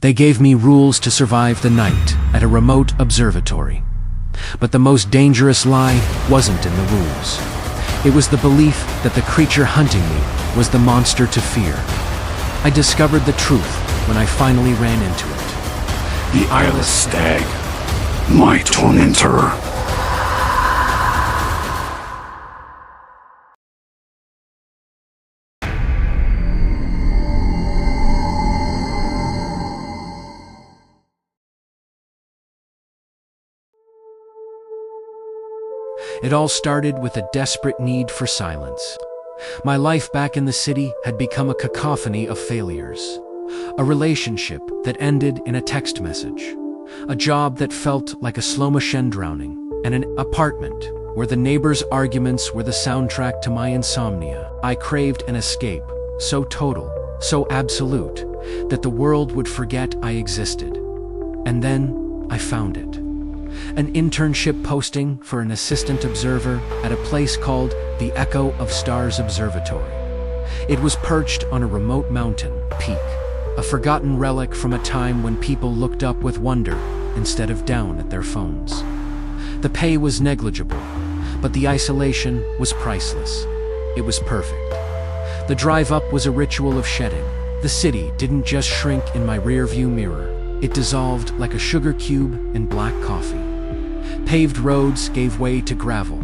They gave me rules to survive the night at a remote observatory. But the most dangerous lie wasn't in the rules. It was the belief that the creature hunting me was the monster to fear. I discovered the truth when I finally ran into it. The eyeless stag, my tormentor. It all started with a desperate need for silence. My life back in the city had become a cacophony of failures. A relationship that ended in a text message. A job that felt like a slow motion drowning. And an apartment where the neighbors' arguments were the soundtrack to my insomnia. I craved an escape, so total, so absolute, that the world would forget I existed. And then I found it. An internship posting for an assistant observer at a place called the Echo of Stars Observatory. It was perched on a remote mountain peak, a forgotten relic from a time when people looked up with wonder instead of down at their phones. The pay was negligible, but the isolation was priceless. It was perfect. The drive up was a ritual of shedding. The city didn't just shrink in my rearview mirror. It dissolved like a sugar cube in black coffee. Paved roads gave way to gravel,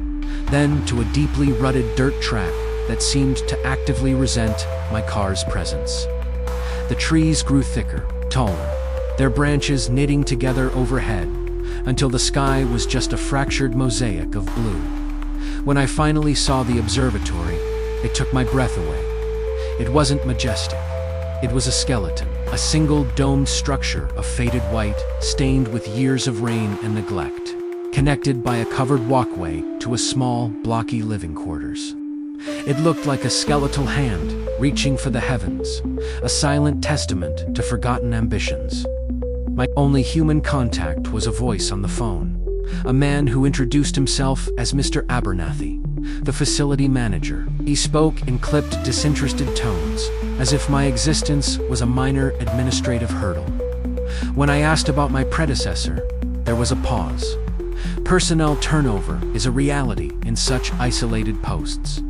then to a deeply rutted dirt track that seemed to actively resent my car's presence. The trees grew thicker, taller, their branches knitting together overhead, until the sky was just a fractured mosaic of blue. When I finally saw the observatory, it took my breath away. It wasn't majestic. It was a skeleton, a single domed structure of faded white, stained with years of rain and neglect, connected by a covered walkway to a small, blocky living quarters. It looked like a skeletal hand reaching for the heavens, a silent testament to forgotten ambitions. My only human contact was a voice on the phone, a man who introduced himself as Mr. Abernathy, the facility manager. He spoke in clipped, disinterested tones, as if my existence was a minor administrative hurdle. When I asked about my predecessor, there was a pause. Personnel turnover is a reality in such isolated posts.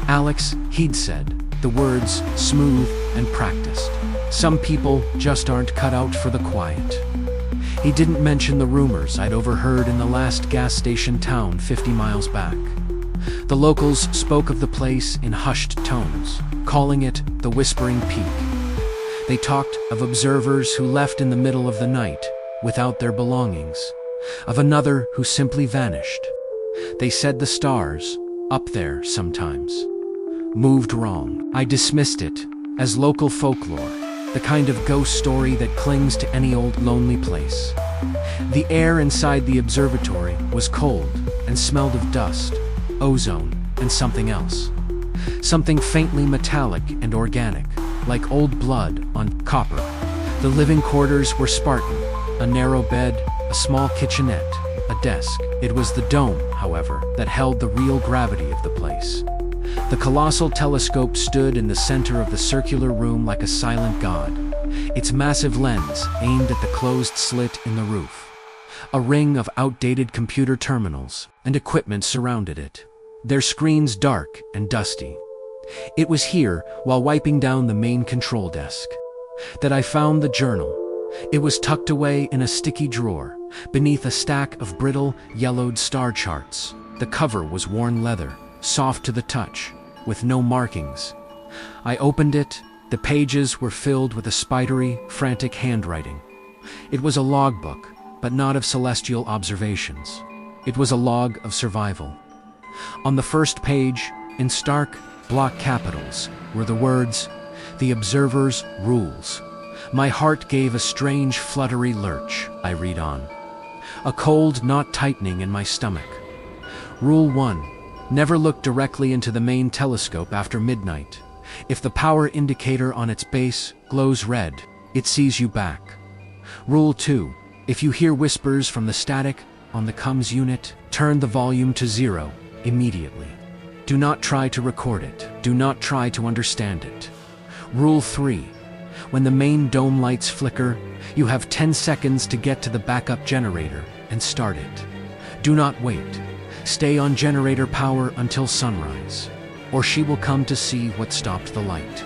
Alex, he'd said, the words smooth and practiced. Some people just aren't cut out for the quiet. He didn't mention the rumors I'd overheard in the last gas station town 50 miles back. The locals spoke of the place in hushed tones, calling it the Whispering Peak. They talked of observers who left in the middle of the night without their belongings, of another who simply vanished. They said the stars, up there sometimes, moved wrong. I dismissed it as local folklore, the kind of ghost story that clings to any old lonely place. The air inside the observatory was cold and smelled of dust, ozone, and something else. Something faintly metallic and organic, like old blood on copper. The living quarters were Spartan, a narrow bed, a small kitchenette, a desk. It was the dome, however, that held the real gravity of the place. The colossal telescope stood in the center of the circular room like a silent god, its massive lens aimed at the closed slit in the roof. A ring of outdated computer terminals and equipment surrounded it, their screens dark and dusty. It was here, while wiping down the main control desk, that I found the journal. It was tucked away in a sticky drawer, beneath a stack of brittle, yellowed star charts. The cover was worn leather, soft to the touch, with no markings. I opened it. The pages were filled with a spidery, frantic handwriting. It was a logbook, but not of celestial observations. It was a log of survival. On the first page, in stark, block capitals, were the words, "The Observer's Rules." My heart gave a strange, fluttery lurch. I read on. A cold knot tightening in my stomach. Rule 1. Never look directly into the main telescope after midnight. If the power indicator on its base glows red, it sees you back. Rule 2. If you hear whispers from the static on the comms unit, turn the volume to 0 immediately. Do not try to record it. Do not try to understand it. Rule 3. When the main dome lights flicker, you have 10 seconds to get to the backup generator and start it. Do not wait. Stay on generator power until sunrise, or she will come to see what stopped the light.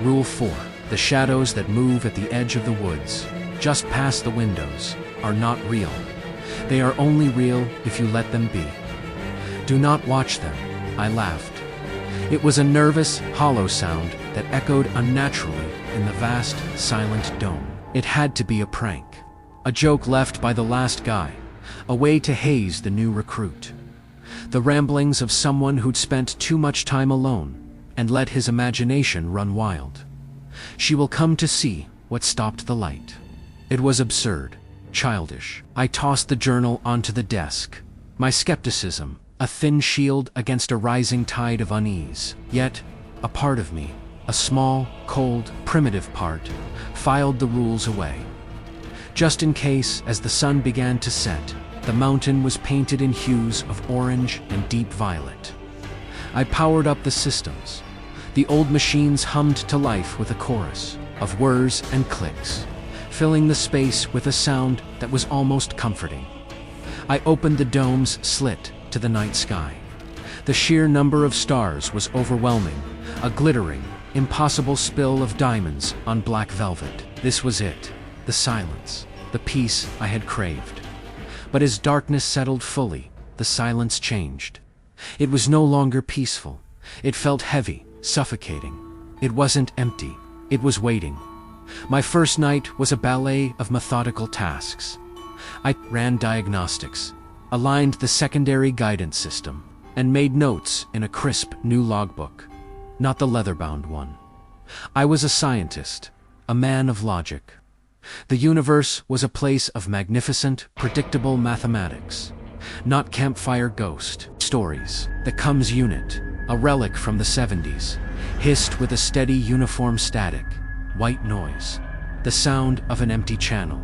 Rule 4. The shadows that move at the edge of the woods, just past the windows, are not real. They are only real if you let them be. Do not watch them, I laughed. It was a nervous, hollow sound that echoed unnaturally in the vast, silent dome. It had to be a prank. A joke left by the last guy, a way to haze the new recruit. The ramblings of someone who'd spent too much time alone and let his imagination run wild. She will come to see what stopped the light. It was absurd, childish. I tossed the journal onto the desk. My skepticism, a thin shield against a rising tide of unease. Yet, a part of me, a small, cold, primitive part, filed the rules away. Just in case, as the sun began to set, the mountain was painted in hues of orange and deep violet. I powered up the systems. The old machines hummed to life with a chorus of whirs and clicks, filling the space with a sound that was almost comforting. I opened the dome's slit to the night sky. The sheer number of stars was overwhelming, a glittering, impossible spill of diamonds on black velvet. This was it, the silence, the peace I had craved. But as darkness settled fully, the silence changed. It was no longer peaceful. It felt heavy, suffocating. It wasn't empty. It was waiting. My first night was a ballet of methodical tasks. I ran diagnostics, aligned the secondary guidance system, and made notes in a crisp new logbook, not the leather-bound one. I was a scientist, a man of logic. The universe was a place of magnificent, predictable mathematics, not campfire ghost stories. The Comes unit, a relic from the 70s, hissed with a steady uniform static, white noise, the sound of an empty channel.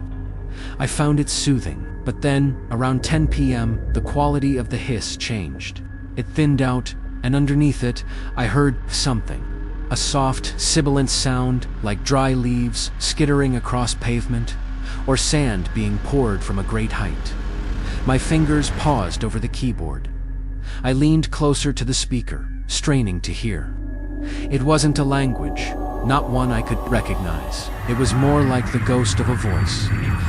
I found it soothing, but then, around 10 p.m., the quality of the hiss changed. It thinned out, and underneath it, I heard something. A soft, sibilant sound like dry leaves skittering across pavement, or sand being poured from a great height. My fingers paused over the keyboard. I leaned closer to the speaker, straining to hear. It wasn't a language, not one I could recognize. It was more like the ghost of a voice,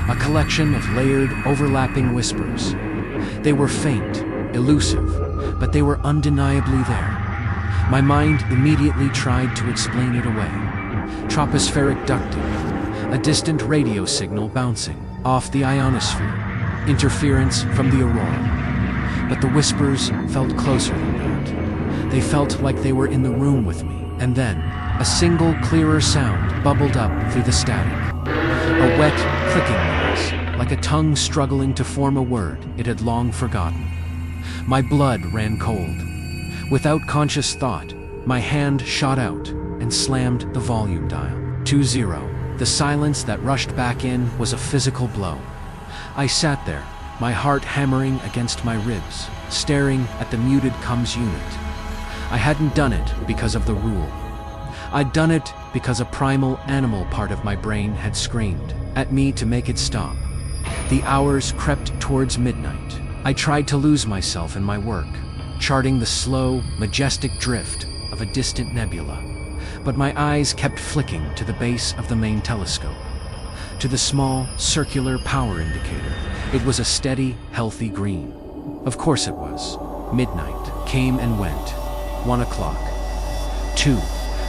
a collection of layered, overlapping whispers. They were faint, elusive, but they were undeniably there. My mind immediately tried to explain it away. Tropospheric ducting, a distant radio signal bouncing off the ionosphere, interference from the aurora. But the whispers felt closer than that. They felt like they were in the room with me. And then, a single clearer sound bubbled up through the static. A wet, clicking noise, like a tongue struggling to form a word it had long forgotten. My blood ran cold. Without conscious thought, my hand shot out and slammed the volume dial. 2-0. The silence that rushed back in was a physical blow. I sat there, my heart hammering against my ribs, staring at the muted Comes unit. I hadn't done it because of the rule. I'd done it because a primal animal part of my brain had screamed at me to make it stop. The hours crept towards midnight. I tried to lose myself in my work, charting the slow, majestic drift of a distant nebula. But my eyes kept flicking to the base of the main telescope, to the small, circular power indicator. It was a steady, healthy green. Of course it was. Midnight came and went. 1 o'clock. 2.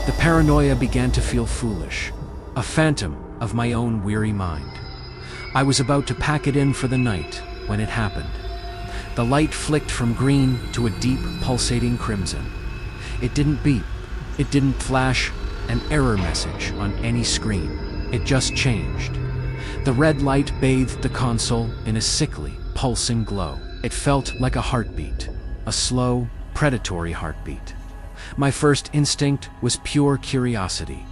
The paranoia began to feel foolish, a phantom of my own weary mind. I was about to pack it in for the night when it happened. The light flicked from green to a deep, pulsating crimson. It didn't beep. It didn't flash an error message on any screen. It just changed. The red light bathed the console in a sickly, pulsing glow. It felt like a heartbeat, a slow, predatory heartbeat. My first instinct was pure curiosity.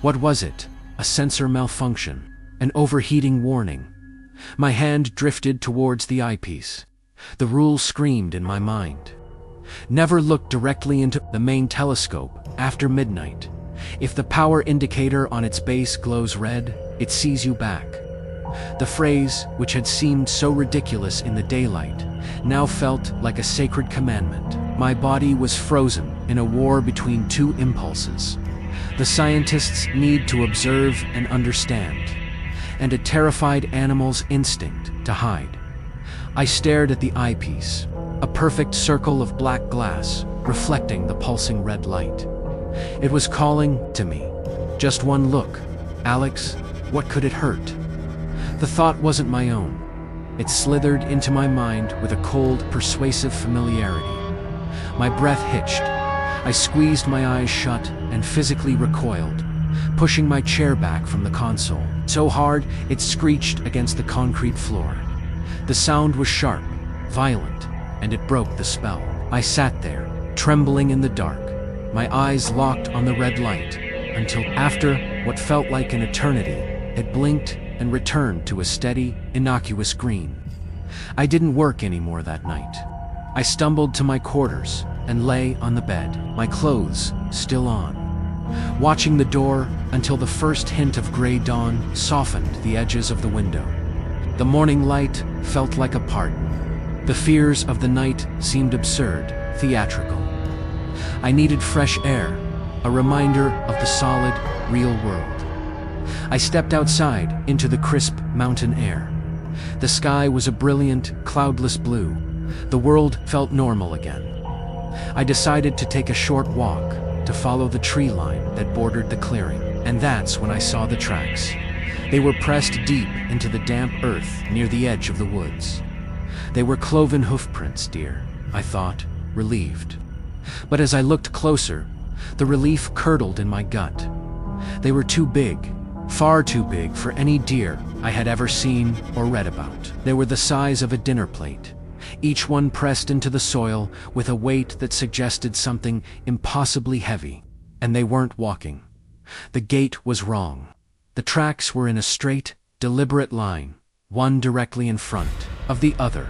What was it? A sensor malfunction? An overheating warning? My hand drifted towards the eyepiece. The rule screamed in my mind. Never look directly into the main telescope after midnight. If the power indicator on its base glows red, it sees you back. The phrase, which had seemed so ridiculous in the daylight, now felt like a sacred commandment. My body was frozen in a war between two impulses: the scientist's need to observe and understand, and a terrified animal's instinct to hide. I stared at the eyepiece, a perfect circle of black glass reflecting the pulsing red light. It was calling to me. Just one look. Alex, what could it hurt? The thought wasn't my own. It slithered into my mind with a cold, persuasive familiarity. My breath hitched. I squeezed my eyes shut and physically recoiled, pushing my chair back from the console, so hard it screeched against the concrete floor. The sound was sharp, violent, and it broke the spell. I sat there, trembling in the dark, my eyes locked on the red light, until after what felt like an eternity, it blinked and returned to a steady, innocuous green. I didn't work anymore that night. I stumbled to my quarters and lay on the bed, my clothes still on, watching the door until the first hint of gray dawn softened the edges of the window. The morning light felt like a pardon. The fears of the night seemed absurd, theatrical. I needed fresh air, a reminder of the solid, real world. I stepped outside into the crisp mountain air. The sky was a brilliant, cloudless blue. The world felt normal again. I decided to take a short walk to follow the tree line that bordered the clearing, and that's when I saw the tracks. They were pressed deep into the damp earth near the edge of the woods. They were cloven hoofprints, dear, I thought, relieved. But as I looked closer, the relief curdled in my gut. They were too big, far too big for any deer I had ever seen or read about. They were the size of a dinner plate, each one pressed into the soil with a weight that suggested something impossibly heavy. And they weren't walking. The gait was wrong. The tracks were in a straight, deliberate line, one directly in front of the other,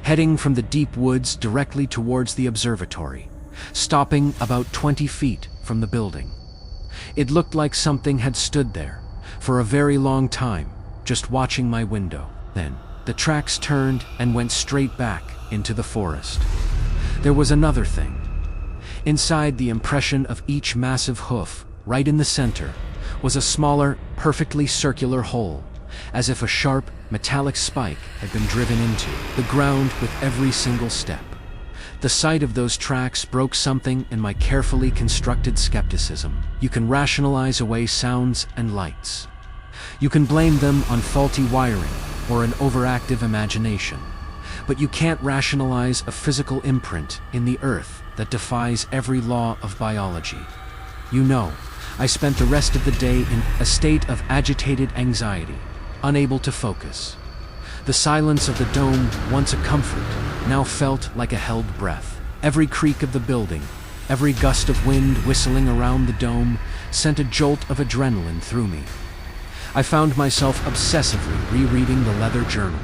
heading from the deep woods directly towards the observatory, stopping about 20 feet from the building. It looked like something had stood there for a very long time, just watching my window. Then, the tracks turned and went straight back into the forest. There was another thing. Inside the impression of each massive hoof, right in the center, was a smaller, perfectly circular hole, as if a sharp, metallic spike had been driven into the ground with every single step. The sight of those tracks broke something in my carefully constructed skepticism. You can rationalize away sounds and lights. You can blame them on faulty wiring or an overactive imagination. But you can't rationalize a physical imprint in the earth that defies every law of biology. You know, I spent the rest of the day in a state of agitated anxiety, unable to focus. The silence of the dome, once a comfort, now felt like a held breath. Every creak of the building, every gust of wind whistling around the dome, sent a jolt of adrenaline through me. I found myself obsessively rereading the leather journal,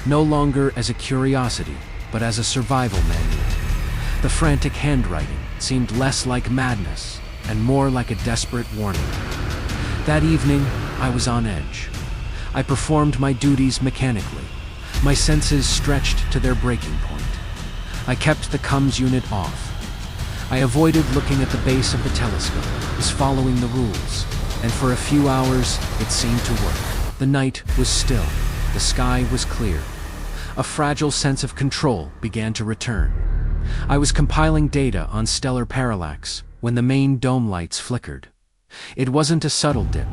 no longer as a curiosity, but as a survival manual. The frantic handwriting seemed less like madness and more like a desperate warning. That evening, I was on edge. I performed my duties mechanically, my senses stretched to their breaking point. I kept the comms unit off. I avoided looking at the base of the telescope, as following the rules, and for a few hours it seemed to work. The night was still, the sky was clear. A fragile sense of control began to return. I was compiling data on stellar parallax when the main dome lights flickered. It wasn't a subtle dip.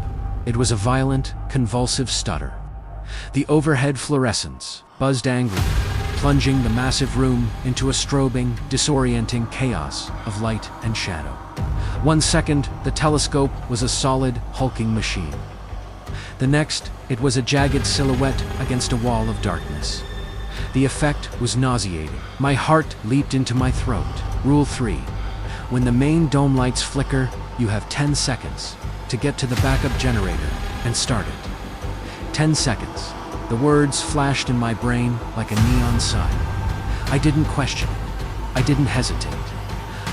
It was a violent, convulsive stutter. The overhead fluorescence buzzed angrily, plunging the massive room into a strobing, disorienting chaos of light and shadow. 1 second, the telescope was a solid, hulking machine. The next, it was a jagged silhouette against a wall of darkness. The effect was nauseating. My heart leaped into my throat. Rule 3. When the main dome lights flicker, you have 10 seconds to get to the backup generator and start it. 10 seconds. The words flashed in my brain like a neon sign. I didn't question it. I didn't hesitate.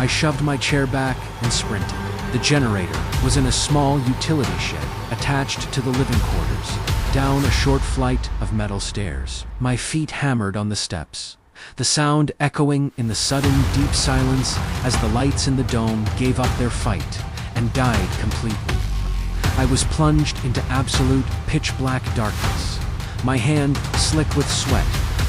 I shoved my chair back and sprinted. The generator was in a small utility shed attached to the living quarters, down a short flight of metal stairs. My feet hammered on the steps, the sound echoing in the sudden deep silence as the lights in the dome gave up their fight and died completely. I was plunged into absolute pitch-black darkness. My hand, slick with sweat,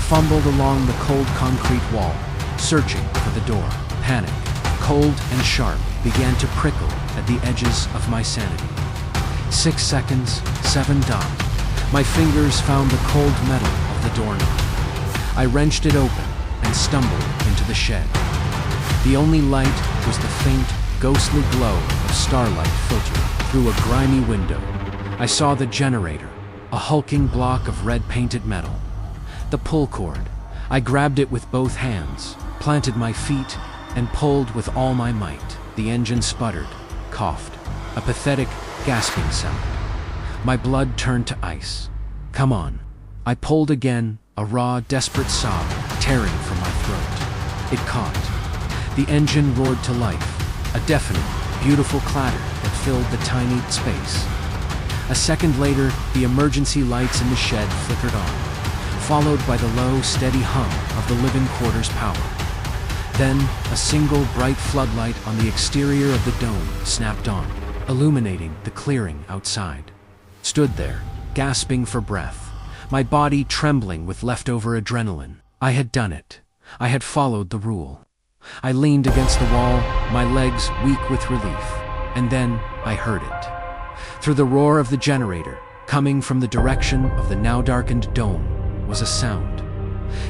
fumbled along the cold concrete wall, searching for the door. Panic, cold and sharp, began to prickle at the edges of my sanity. 6 seconds, 7 dot. My fingers found the cold metal of the doorknob. I wrenched it open and stumbled into the shed. The only light was the faint, ghostly glow of starlight filtering through a grimy window. I saw the generator, a hulking block of red-painted metal. The pull cord. I grabbed it with both hands, planted my feet, and pulled with all my might. The engine sputtered, coughed, a pathetic, gasping sound. My blood turned to ice. Come on. I pulled again, a raw, desperate sob tearing from my throat. It caught. The engine roared to life, a deafening, beautiful clatter that filled the tiny space. A second later, the emergency lights in the shed flickered on, followed by the low, steady hum of the living quarters' power. Then, a single bright floodlight on the exterior of the dome snapped on, illuminating the clearing outside. Stood there, gasping for breath, my body trembling with leftover adrenaline. I had done it. I had followed the rule. I leaned against the wall, my legs weak with relief, and then I heard it. Through the roar of the generator, coming from the direction of the now darkened dome, was a sound.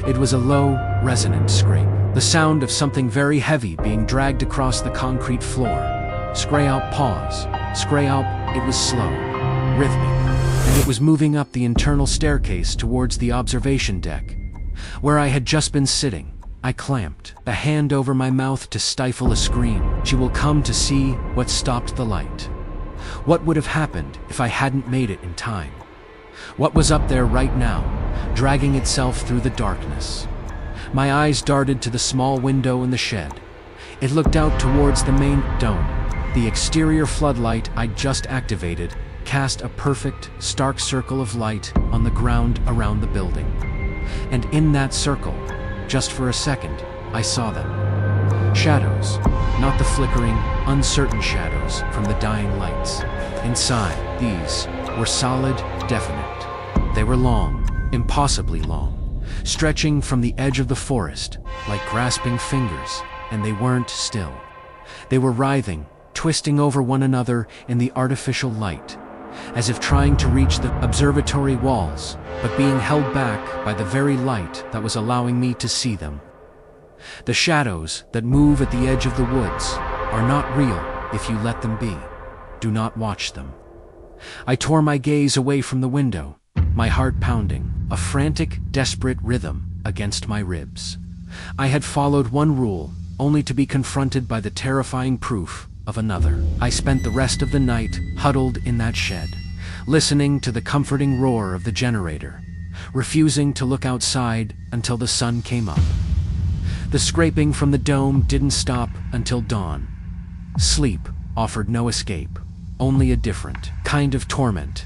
It was a low, resonant scrape, the sound of something very heavy being dragged across the concrete floor. Scray out, pause. Scray out. It was slow, rhythmic, and it was moving up the internal staircase towards the observation deck, where I had just been sitting. I clamped, a hand over my mouth to stifle a scream. She will come to see what stopped the light. What would have happened if I hadn't made it in time? What was up there right now, dragging itself through the darkness? My eyes darted to the small window in the shed. It looked out towards the main dome. The exterior floodlight I'd just activated cast a perfect, stark circle of light on the ground around the building. And in that circle, just for a second, I saw them. Shadows, not the flickering, uncertain shadows from the dying lights. Inside, these were solid, definite. They were long, impossibly long, stretching from the edge of the forest like grasping fingers, and they weren't still. They were writhing, twisting over one another in the artificial light, as if trying to reach the observatory walls, but being held back by the very light that was allowing me to see them. The shadows that move at the edge of the woods are not real if you let them be. Do not watch them. I tore my gaze away from the window, my heart pounding, a frantic, desperate rhythm against my ribs. I had followed one rule, only to be confronted by the terrifying proof of another. I spent the rest of the night huddled in that shed, listening to the comforting roar of the generator, refusing to look outside until the sun came up. The scraping from the dome didn't stop until dawn. Sleep offered no escape, only a different kind of torment.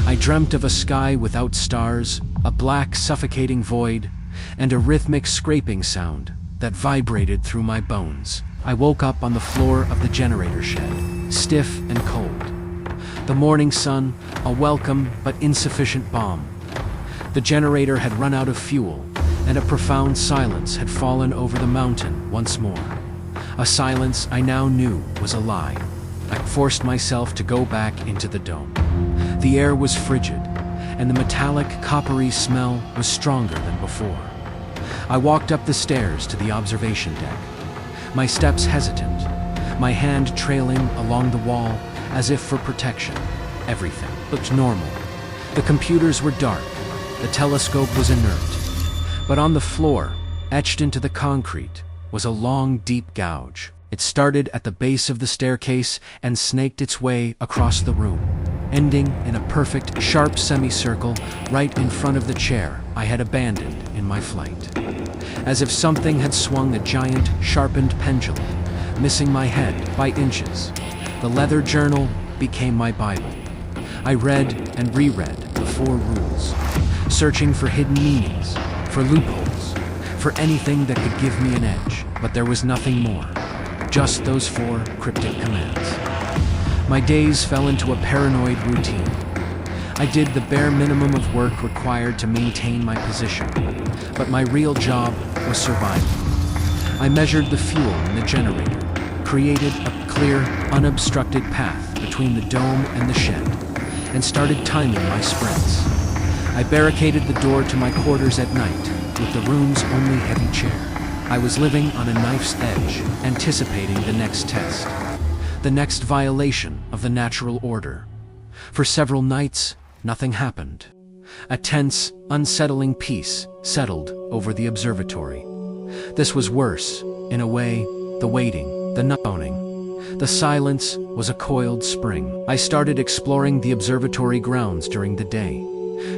I dreamt of a sky without stars, a black, suffocating void, and a rhythmic scraping sound that vibrated through my bones. I woke up on the floor of the generator shed, stiff and cold. The morning sun, a welcome but insufficient balm. The generator had run out of fuel, and a profound silence had fallen over the mountain once more. A silence I now knew was a lie. I forced myself to go back into the dome. The air was frigid, and the metallic, coppery smell was stronger than before. I walked up the stairs to the observation deck, my steps hesitant, my hand trailing along the wall as if for protection. Everything looked normal. The computers were dark, the telescope was inert, but on the floor, etched into the concrete, was a long, deep gouge. It started at the base of the staircase and snaked its way across the room, ending in a perfect, sharp semicircle right in front of the chair I had abandoned in my flight. As if something had swung a giant, sharpened pendulum, missing my head by inches. The leather journal became my Bible. I read and reread the 4 rules, searching for hidden meanings, for loopholes, for anything that could give me an edge, but there was nothing more, just those 4 cryptic commands. My days fell into a paranoid routine. I did the bare minimum of work required to maintain my position, but my real job was survival. I measured the fuel in the generator, created a clear, unobstructed path between the dome and the shed, and started timing my sprints. I barricaded the door to my quarters at night with the room's only heavy chair. I was living on a knife's edge, anticipating the next test, the next violation of the natural order. For several nights, nothing happened. A tense, unsettling peace settled over the observatory. This was worse, in a way, the waiting, the not owning. The silence was a coiled spring. I started exploring the observatory grounds during the day.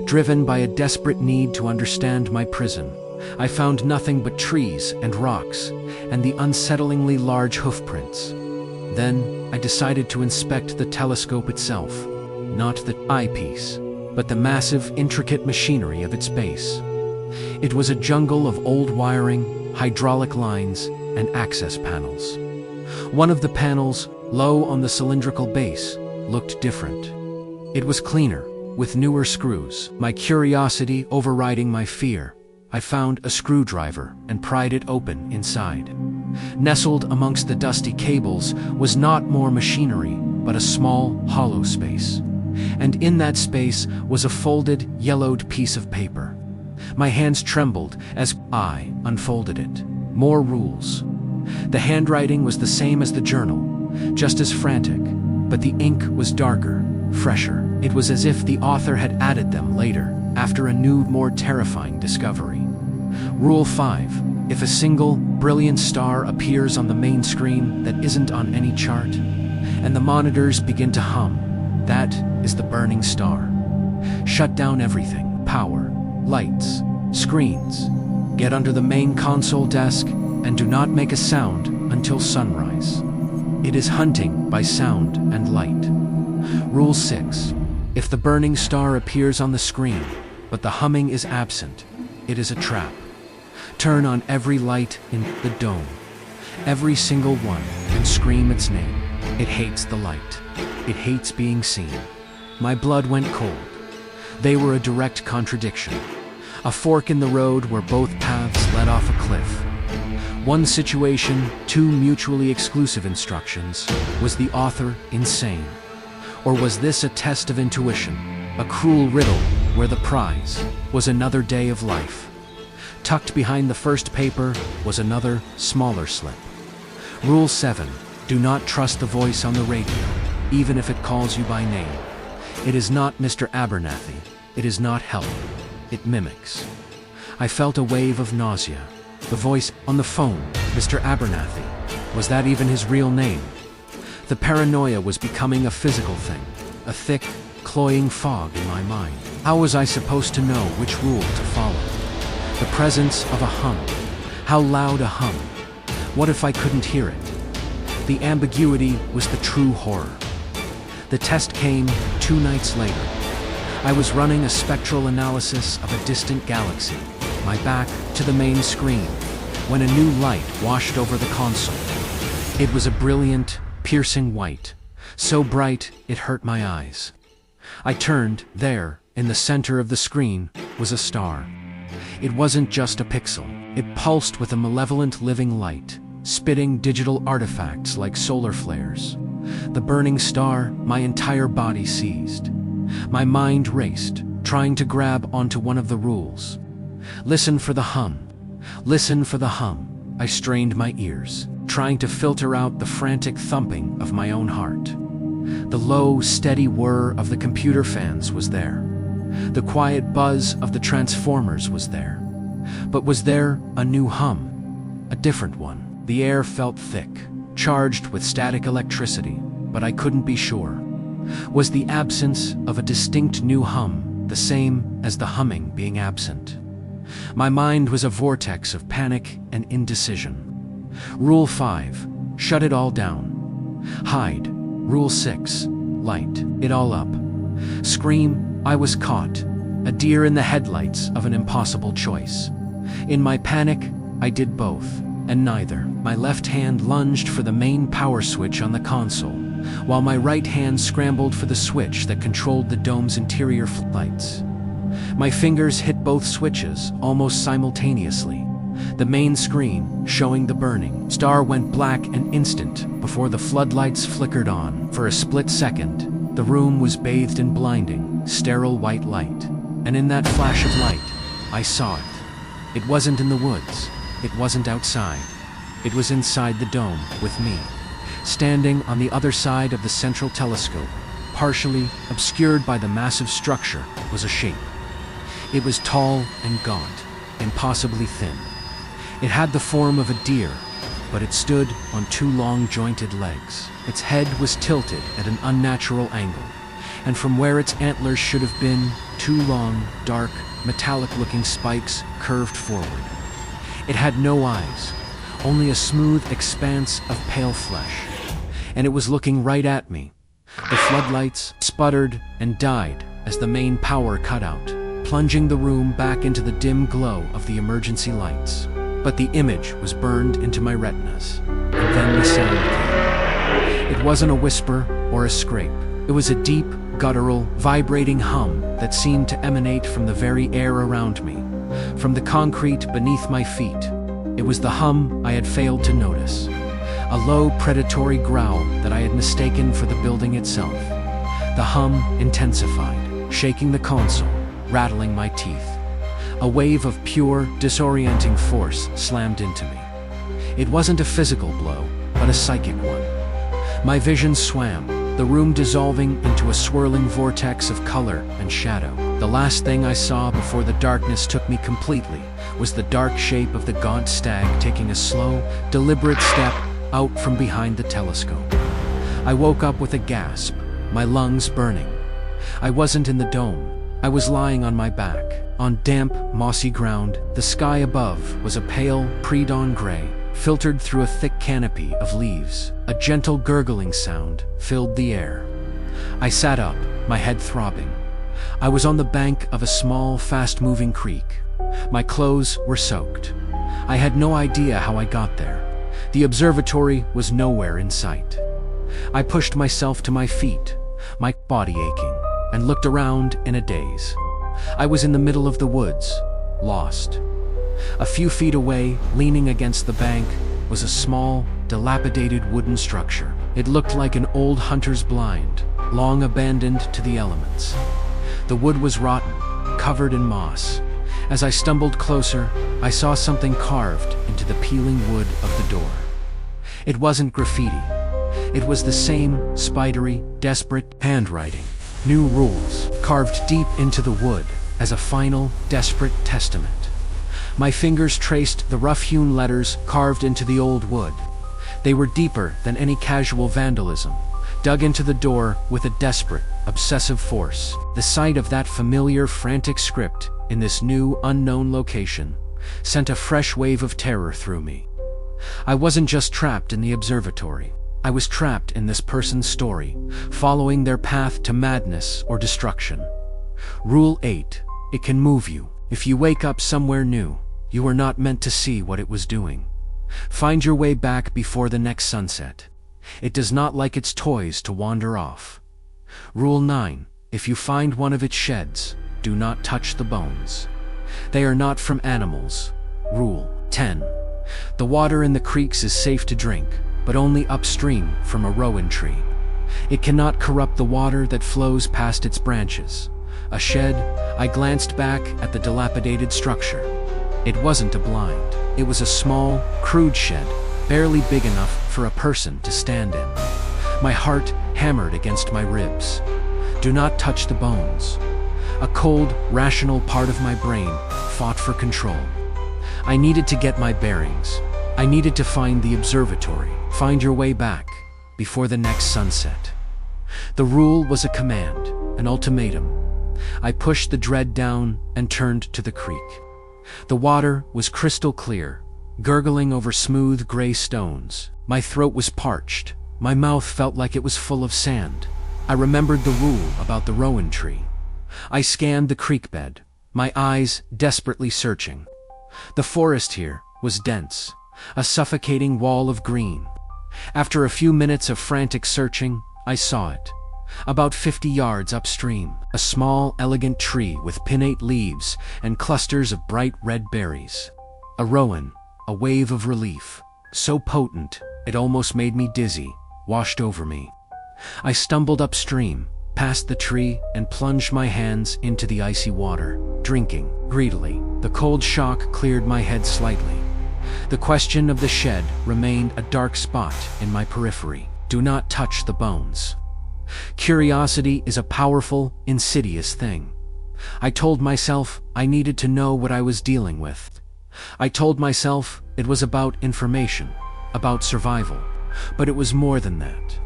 Driven by a desperate need to understand my prison, I found nothing but trees and rocks, and the unsettlingly large hoofprints. Then, I decided to inspect the telescope itself, not the eyepiece, but the massive, intricate machinery of its base. It was a jungle of old wiring, hydraulic lines, and access panels. One of the panels, low on the cylindrical base, looked different. It was cleaner, with newer screws. My curiosity overriding my fear, I found a screwdriver and pried it open inside. Nestled amongst the dusty cables was not more machinery, but a small, hollow space. And in that space was a folded, yellowed piece of paper. My hands trembled as I unfolded it. More rules. The handwriting was the same as the journal, just as frantic, but the ink was darker, fresher. It was as if the author had added them later, after a new, more terrifying discovery. Rule 5. If a single, brilliant star appears on the main screen that isn't on any chart, and the monitors begin to hum, that is the burning star. Shut down everything: power, lights, screens. Get under the main console desk and do not make a sound until sunrise. It is hunting by sound and light. Rule 6. If the burning star appears on the screen, but the humming is absent, it is a trap. Turn on every light in the dome, every single one, and scream its name. It hates the light. It hates being seen. My blood went cold. They were a direct contradiction. A fork in the road where both paths led off a cliff. One situation, 2 mutually exclusive instructions. Was the author insane? Or was this a test of intuition, a cruel riddle where the prize was another day of life? Tucked behind the first paper was another, smaller slip. Rule 7. Do not trust the voice on the radio, even if it calls you by name. It is not Mr. Abernathy. It is not help. It mimics. I felt a wave of nausea. The voice on the phone, Mr. Abernathy. Was that even his real name? The paranoia was becoming a physical thing, a thick, cloying fog in my mind. How was I supposed to know which rule to follow? The presence of a hum. How loud a hum? What if I couldn't hear it? The ambiguity was the true horror. The test came 2 nights later. I was running a spectral analysis of a distant galaxy, my back to the main screen, when a new light washed over the console. It was a brilliant, piercing white, so bright it hurt my eyes. I turned. There, in the center of the screen, was a star. It wasn't just a pixel. It pulsed with a malevolent living light, spitting digital artifacts like solar flares. The burning star, my entire body seized. My mind raced, trying to grab onto one of the rules. Listen for the hum. Listen for the hum. I strained my ears, trying to filter out the frantic thumping of my own heart. The low, steady whir of the computer fans was there. The quiet buzz of the transformers was there. But was there a new hum? A different one. The air felt thick, charged with static electricity, but I couldn't be sure. Was the absence of a distinct new hum the same as the humming being absent? My mind was a vortex of panic and indecision. Rule 5. Shut it all down. Hide. Rule 6. Light it all up. Scream, I was caught. A deer in the headlights of an impossible choice. In my panic, I did both, and neither. My left hand lunged for the main power switch on the console, while my right hand scrambled for the switch that controlled the dome's interior lights. My fingers hit both switches almost simultaneously. The main screen, showing the burning star, went black an instant before the floodlights flickered on. For a split second, the room was bathed in blinding, sterile white light. And in that flash of light, I saw it. It wasn't in the woods. It wasn't outside. It was inside the dome, with me, standing on the other side of the central telescope. Partially obscured by the massive structure was a shape. It was tall and gaunt, impossibly thin. It had the form of a deer, but it stood on two long jointed legs. Its head was tilted at an unnatural angle, and from where its antlers should have been, two long, dark, metallic-looking spikes curved forward. It had no eyes, only a smooth expanse of pale flesh, and it was looking right at me. The floodlights sputtered and died as the main power cut out, plunging the room back into the dim glow of the emergency lights. But the image was burned into my retinas, and then the sound came. It wasn't a whisper or a scrape. It was a deep, guttural, vibrating hum that seemed to emanate from the very air around me, from the concrete beneath my feet. It was the hum I had failed to notice, a low, predatory growl that I had mistaken for the building itself. The hum intensified, shaking the console, rattling my teeth. A wave of pure, disorienting force slammed into me. It wasn't a physical blow, but a psychic one. My vision swam, the room dissolving into a swirling vortex of color and shadow. The last thing I saw before the darkness took me completely was the dark shape of the gaunt stag taking a slow, deliberate step out from behind the telescope. I woke up with a gasp, my lungs burning. I wasn't in the dome. I was lying on my back, on damp, mossy ground. The sky above was a pale, pre-dawn gray, filtered through a thick canopy of leaves. A gentle gurgling sound filled the air. I sat up, my head throbbing. I was on the bank of a small, fast-moving creek. My clothes were soaked. I had no idea how I got there. The observatory was nowhere in sight. I pushed myself to my feet, my body aching, and looked around in a daze. I was in the middle of the woods, lost. A few feet away, leaning against the bank, was a small, dilapidated wooden structure. It looked like an old hunter's blind, long abandoned to the elements. The wood was rotten, covered in moss. As I stumbled closer, I saw something carved into the peeling wood of the door. It wasn't graffiti. It was the same spidery, desperate handwriting. New rules, carved deep into the wood as a final, desperate testament. My fingers traced the rough-hewn letters carved into the old wood. They were deeper than any casual vandalism, dug into the door with a desperate, obsessive force. The sight of that familiar, frantic script in this new, unknown location sent a fresh wave of terror through me. I wasn't just trapped in the observatory. I was trapped in this person's story, following their path to madness or destruction. Rule 8. It can move you. If you wake up somewhere new, you were not meant to see what it was doing. Find your way back before the next sunset. It does not like its toys to wander off. Rule 9. If you find one of its sheds, do not touch the bones. They are not from animals. Rule 10. The water in the creeks is safe to drink, but only upstream from a rowan tree. It cannot corrupt the water that flows past its branches. A shed, I glanced back at the dilapidated structure. It wasn't a blind. It was a small, crude shed, barely big enough for a person to stand in. My heart hammered against my ribs. Do not touch the bones. A cold, rational part of my brain fought for control. I needed to get my bearings. I needed to find the observatory. Find your way back before the next sunset. The rule was a command, an ultimatum. I pushed the dread down and turned to the creek. The water was crystal clear, gurgling over smooth gray stones. My throat was parched, My mouth felt like it was full of sand. I remembered the rule about the rowan tree. I scanned the creek bed, my eyes desperately searching. The forest here was dense, a suffocating wall of green. After a few minutes of frantic searching, I saw it. About 50 yards upstream, a small, elegant tree with pinnate leaves and clusters of bright red berries. A rowan, a wave of relief, so potent it almost made me dizzy, washed over me. I stumbled upstream, past the tree, and plunged my hands into the icy water, drinking greedily. The cold shock cleared my head slightly. The question of the shed remained a dark spot in my periphery. Do not touch the bones. Curiosity is a powerful, insidious thing. I told myself I needed to know what I was dealing with. I told myself it was about information, about survival, but it was more than that.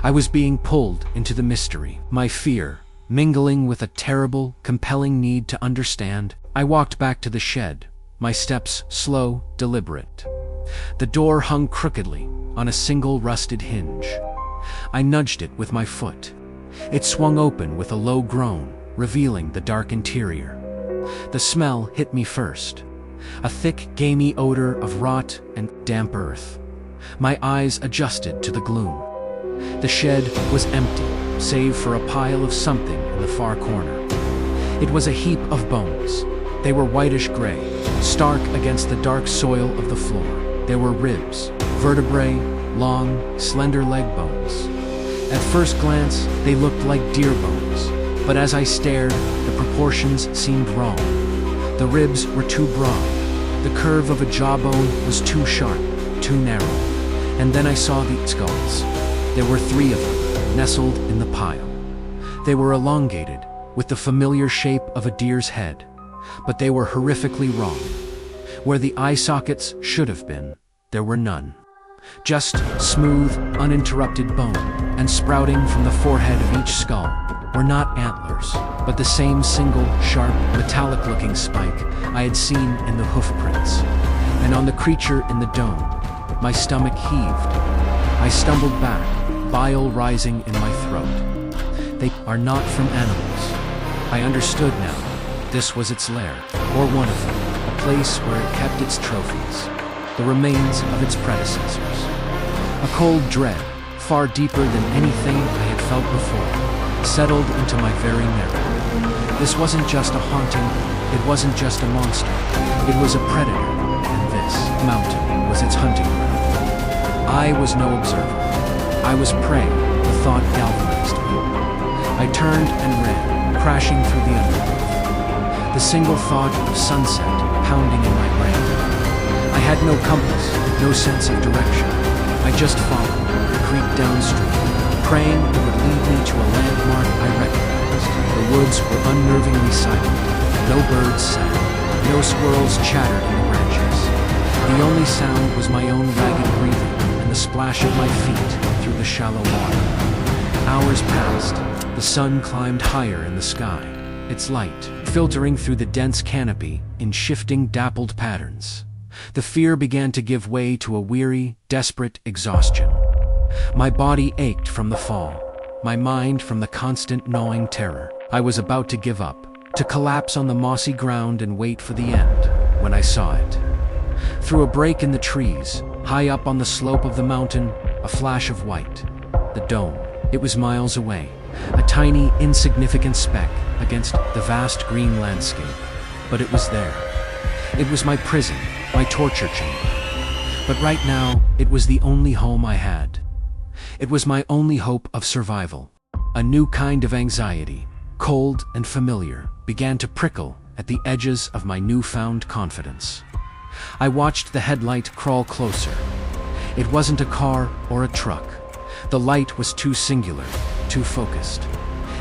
I was being pulled into the mystery, my fear, mingling with a terrible, compelling need to understand. I walked back to the shed, my steps slow, deliberate. The door hung crookedly on a single rusted hinge. I nudged it with my foot. It swung open with a low groan, revealing the dark interior. The smell hit me first, a thick, gamey odor of rot and damp earth. My eyes adjusted to the gloom. The shed was empty, save for a pile of something in the far corner. It was a heap of bones. They were whitish-gray, stark against the dark soil of the floor. There were ribs, vertebrae, long, slender leg bones. At first glance, they looked like deer bones, but as I stared, the proportions seemed wrong. The ribs were too broad. The curve of a jawbone was too sharp, too narrow. And then I saw the skulls. There were 3 of them, nestled in the pile. They were elongated, with the familiar shape of a deer's head, but they were horrifically wrong. Where the eye sockets should have been, there were none. Just smooth, uninterrupted bone, and sprouting from the forehead of each skull were not antlers, but the same single, sharp, metallic-looking spike I had seen in the hoof prints. And on the creature in the dome, my stomach heaved. I stumbled back, bile rising in my throat. They are not from animals. I understood now. This was its lair, or one of them, a place where it kept its trophies, the remains of its predecessors. A cold dread, far deeper than anything I had felt before, settled into my very marrow. This wasn't just a haunting, it wasn't just a monster. It was a predator, and this mountain was its hunting ground. I was no observer. I was prey, the thought galvanized me. I turned and ran, crashing through the undergrowth. The single thought of sunset pounding in my brain. I had no compass, no sense of direction. I just followed the creek downstream, praying it would lead me to a landmark I recognized. The woods were unnervingly silent. No birds sang. No squirrels chattered in the branches. The only sound was my own ragged breathing and the splash of my feet through the shallow water. Hours passed. The sun climbed higher in the sky, its light filtering through the dense canopy in shifting, dappled patterns. The fear began to give way to a weary, desperate exhaustion. My body ached from the fall, my mind from the constant gnawing terror. I was about to give up, to collapse on the mossy ground and wait for the end, when I saw it. Through a break in the trees, high up on the slope of the mountain, a flash of white. The dome. It was miles away, a tiny, insignificant speck against the vast green landscape. But it was there. It was my prison, my torture chamber. But right now, it was the only home I had. It was my only hope of survival. A new kind of anxiety, cold and familiar, began to prickle at the edges of my newfound confidence. I watched the headlight crawl closer. It wasn't a car or a truck. The light was too singular, too focused,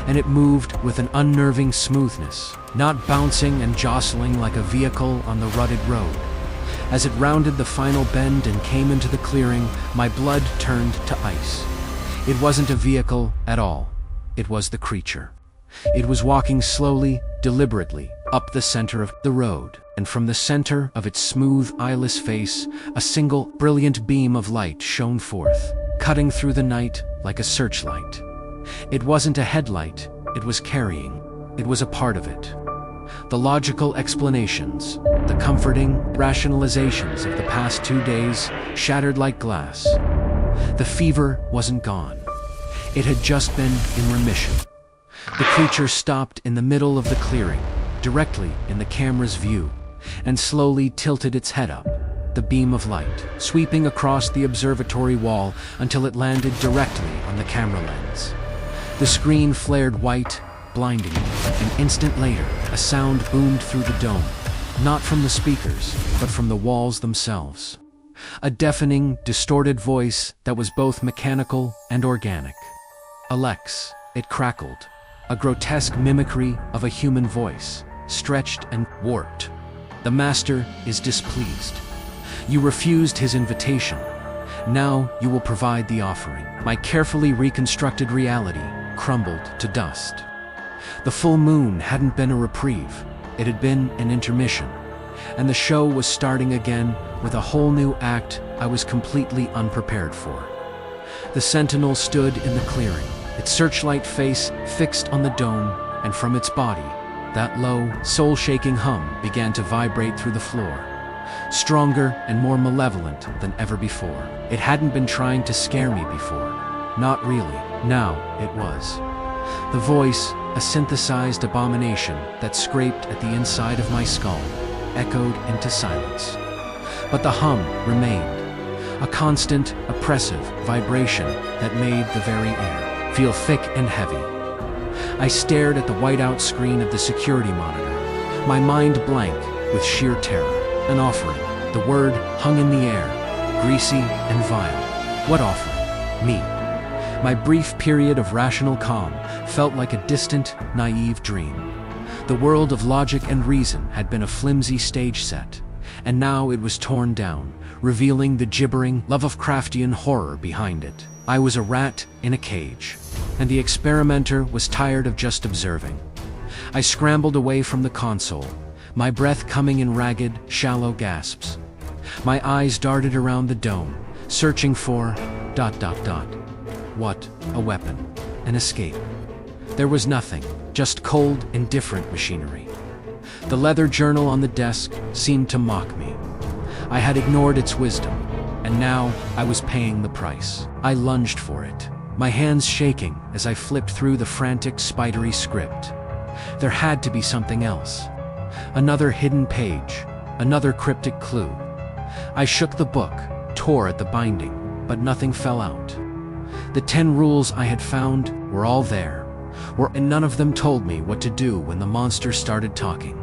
and it moved with an unnerving smoothness, not bouncing and jostling like a vehicle on the rutted road. As it rounded the final bend and came into the clearing, my blood turned to ice. It wasn't a vehicle at all. It was the creature. It was walking slowly, deliberately, up the center of the road, and from the center of its smooth, eyeless face, a single, brilliant beam of light shone forth, cutting through the night like a searchlight. It wasn't a headlight, it was carrying. It was a part of it. The logical explanations, the comforting rationalizations of the past 2 days shattered like glass. The fever wasn't gone. It had just been in remission. The creature stopped in the middle of the clearing, directly in the camera's view, and slowly tilted its head up, the beam of light sweeping across the observatory wall until it landed directly on the camera lens. The screen flared white, blinding me. An instant later, a sound boomed through the dome, not from the speakers, but from the walls themselves. A deafening, distorted voice that was both mechanical and organic. Alex, it crackled, a grotesque mimicry of a human voice, stretched and warped. The master is displeased. You refused his invitation. Now you will provide the offering. My carefully reconstructed reality crumbled to dust. The full moon hadn't been a reprieve, it had been an intermission, and the show was starting again with a whole new act I was completely unprepared for. The sentinel stood in the clearing, its searchlight face fixed on the dome, and from its body, that low, soul-shaking hum began to vibrate through the floor, stronger and more malevolent than ever before. It hadn't been trying to scare me before. Not really. Now it was. The voice, a synthesized abomination that scraped at the inside of my skull, echoed into silence. But the hum remained, a constant, oppressive vibration that made the very air feel thick and heavy. I stared at the whiteout screen of the security monitor, my mind blank with sheer terror. An offering. The word hung in the air, greasy and vile. What offering? Me. My brief period of rational calm felt like a distant, naive dream. The world of logic and reason had been a flimsy stage set, and now it was torn down, revealing the gibbering, Lovecraftian horror behind it. I was a rat in a cage, and the experimenter was tired of just observing. I scrambled away from the console, my breath coming in ragged, shallow gasps. My eyes darted around the dome, searching for ... What? A weapon. An escape. There was nothing, just cold, indifferent machinery. The leather journal on the desk seemed to mock me. I had ignored its wisdom, and now I was paying the price. I lunged for it, my hands shaking as I flipped through the frantic, spidery script. There had to be something else. Another hidden page, another cryptic clue. I shook the book, tore at the binding, but nothing fell out. The 10 rules I had found were all there, and none of them told me what to do when the monster started talking.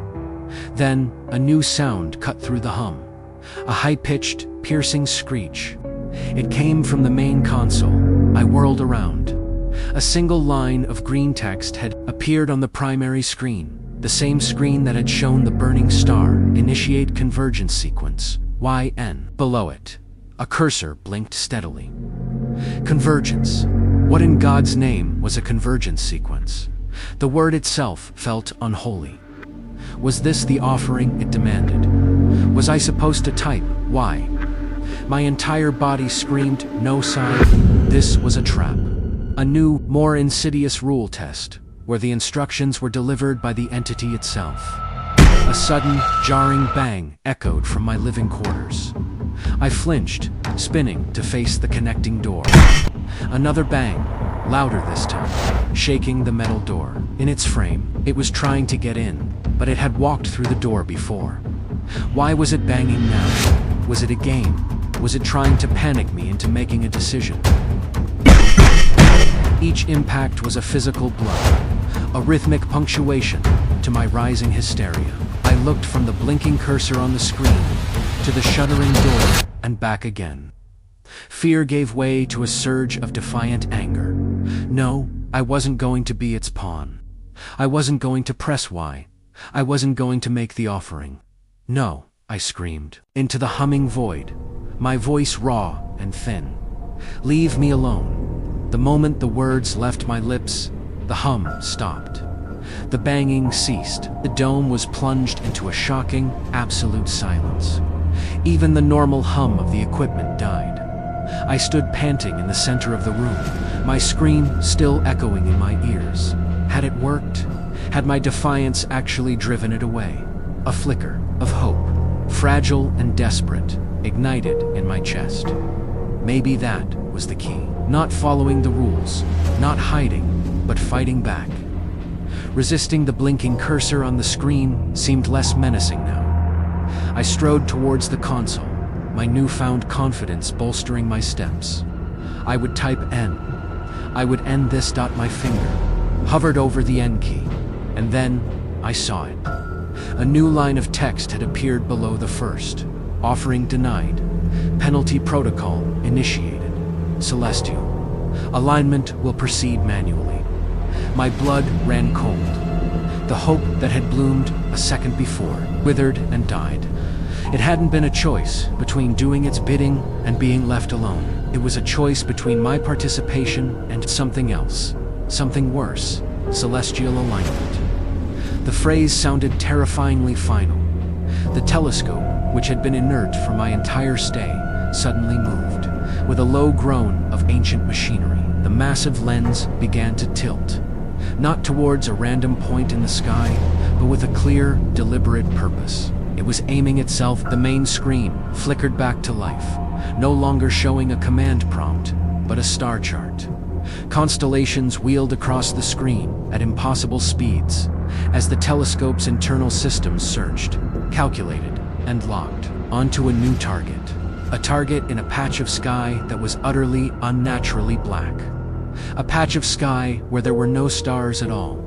Then, a new sound cut through the hum, a high-pitched, piercing screech. It came from the main console. I whirled around. A single line of green text had appeared on the primary screen, the same screen that had shown the burning star, initiate convergence sequence, YN. Below it, a cursor blinked steadily. Convergence. What in God's name was a convergence sequence? The word itself felt unholy. Was this the offering it demanded? Was I supposed to type, why? My entire body screamed, no sign. This was a trap. A new, more insidious rule test, where the instructions were delivered by the entity itself. A sudden, jarring bang echoed from my living quarters. I flinched, spinning to face the connecting door. Another bang, louder this time, shaking the metal door. In its frame, it was trying to get in, but it had walked through the door before. Why was it banging now? Was it a game? Was it trying to panic me into making a decision? Each impact was a physical blow, a rhythmic punctuation to my rising hysteria. I looked from the blinking cursor on the screen to the shuddering door and back again. Fear gave way to a surge of defiant anger. No, I wasn't going to be its pawn. I wasn't going to press Y. I wasn't going to make the offering. No, I screamed into the humming void, my voice raw and thin. Leave me alone. The moment the words left my lips, the hum stopped. The banging ceased. The dome was plunged into a shocking, absolute silence. Even the normal hum of the equipment died. I stood panting in the center of the room, my scream still echoing in my ears. Had it worked? Had my defiance actually driven it away? A flicker of hope, fragile and desperate, ignited in my chest. Maybe that was the key. Not following the rules, not hiding, but fighting back. Resisting the blinking cursor on the screen seemed less menacing now. I strode towards the console, my newfound confidence bolstering my steps. I would type N. I would end this. My finger hovered over the N key, and then I saw it. A new line of text had appeared below the first, offering denied. Penalty protocol initiated. Celestial. Alignment will proceed manually. My blood ran cold. The hope that had bloomed a second before withered and died. It hadn't been a choice between doing its bidding and being left alone. It was a choice between my participation and something else, something worse, celestial alignment. The phrase sounded terrifyingly final. The telescope, which had been inert for my entire stay, suddenly moved. With a low groan of ancient machinery, the massive lens began to tilt. Not towards a random point in the sky, but with a clear, deliberate purpose. It was aiming itself. The main screen flickered back to life, no longer showing a command prompt, but a star chart. Constellations wheeled across the screen at impossible speeds, as the telescope's internal systems searched, calculated, and locked onto a new target. A target in a patch of sky that was utterly, unnaturally black. A patch of sky where there were no stars at all.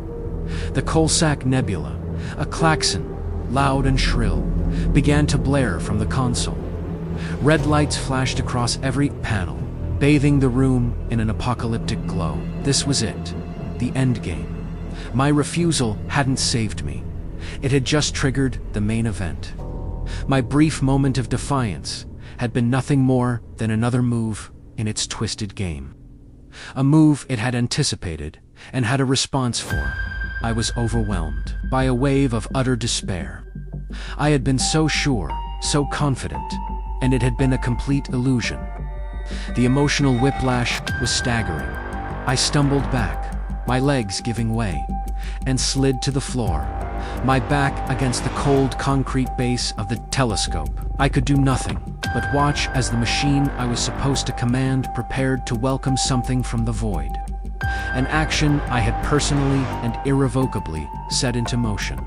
The Coalsack Nebula, a klaxon, loud and shrill, began to blare from the console. Red lights flashed across every panel, bathing the room in an apocalyptic glow. This was it, the endgame. My refusal hadn't saved me. It had just triggered the main event. My brief moment of defiance had been nothing more than another move in its twisted game. A move it had anticipated and had a response for. I was overwhelmed by a wave of utter despair. I had been so sure, so confident, and it had been a complete illusion. The emotional whiplash was staggering. I stumbled back, my legs giving way, and slid to the floor, my back against the cold concrete base of the telescope. I could do nothing but watch as the machine I was supposed to command prepared to welcome something from the void. An action I had personally and irrevocably set into motion.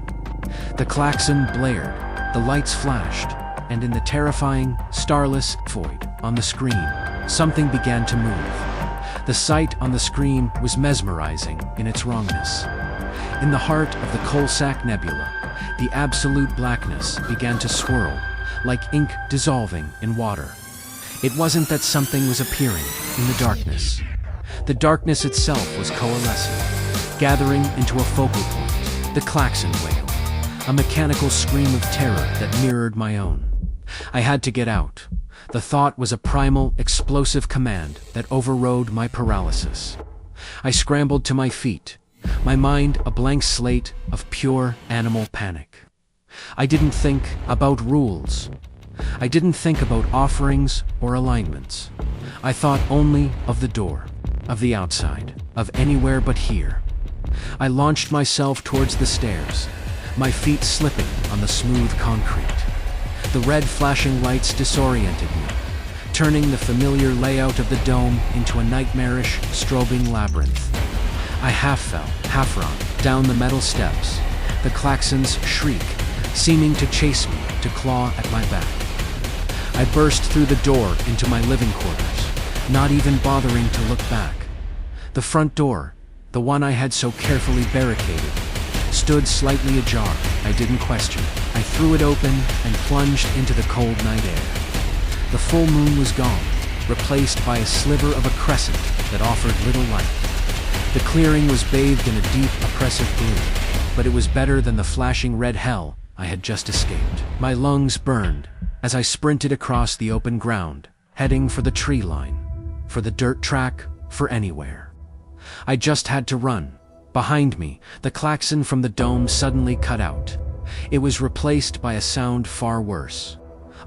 The klaxon blared, the lights flashed, and in the terrifying, starless void on the screen, something began to move. The sight on the screen was mesmerizing in its wrongness. In the heart of the Coalsack Nebula, the absolute blackness began to swirl, like ink dissolving in water. It wasn't that something was appearing in the darkness. The darkness itself was coalescing, gathering into a focal point, the klaxon wail, a mechanical scream of terror that mirrored my own. I had to get out. The thought was a primal, explosive command that overrode my paralysis. I scrambled to my feet, my mind a blank slate of pure animal panic. I didn't think about rules. I didn't think about offerings or alignments. I thought only of the door, of the outside, of anywhere but here. I launched myself towards the stairs, my feet slipping on the smooth concrete. The red flashing lights disoriented me, turning the familiar layout of the dome into a nightmarish, strobing labyrinth. I half fell, half ran, down the metal steps, the klaxon's shriek seeming to chase me, to claw at my back. I burst through the door into my living quarters, not even bothering to look back. The front door, the one I had so carefully barricaded, stood slightly ajar. I didn't question. I threw it open and plunged into the cold night air. The full moon was gone, replaced by a sliver of a crescent that offered little light. The clearing was bathed in a deep, oppressive gloom, but it was better than the flashing red hell I had just escaped. My lungs burned as I sprinted across the open ground, heading for the tree line, for the dirt track, for anywhere. I just had to run. Behind me, the klaxon from the dome suddenly cut out. It was replaced by a sound far worse.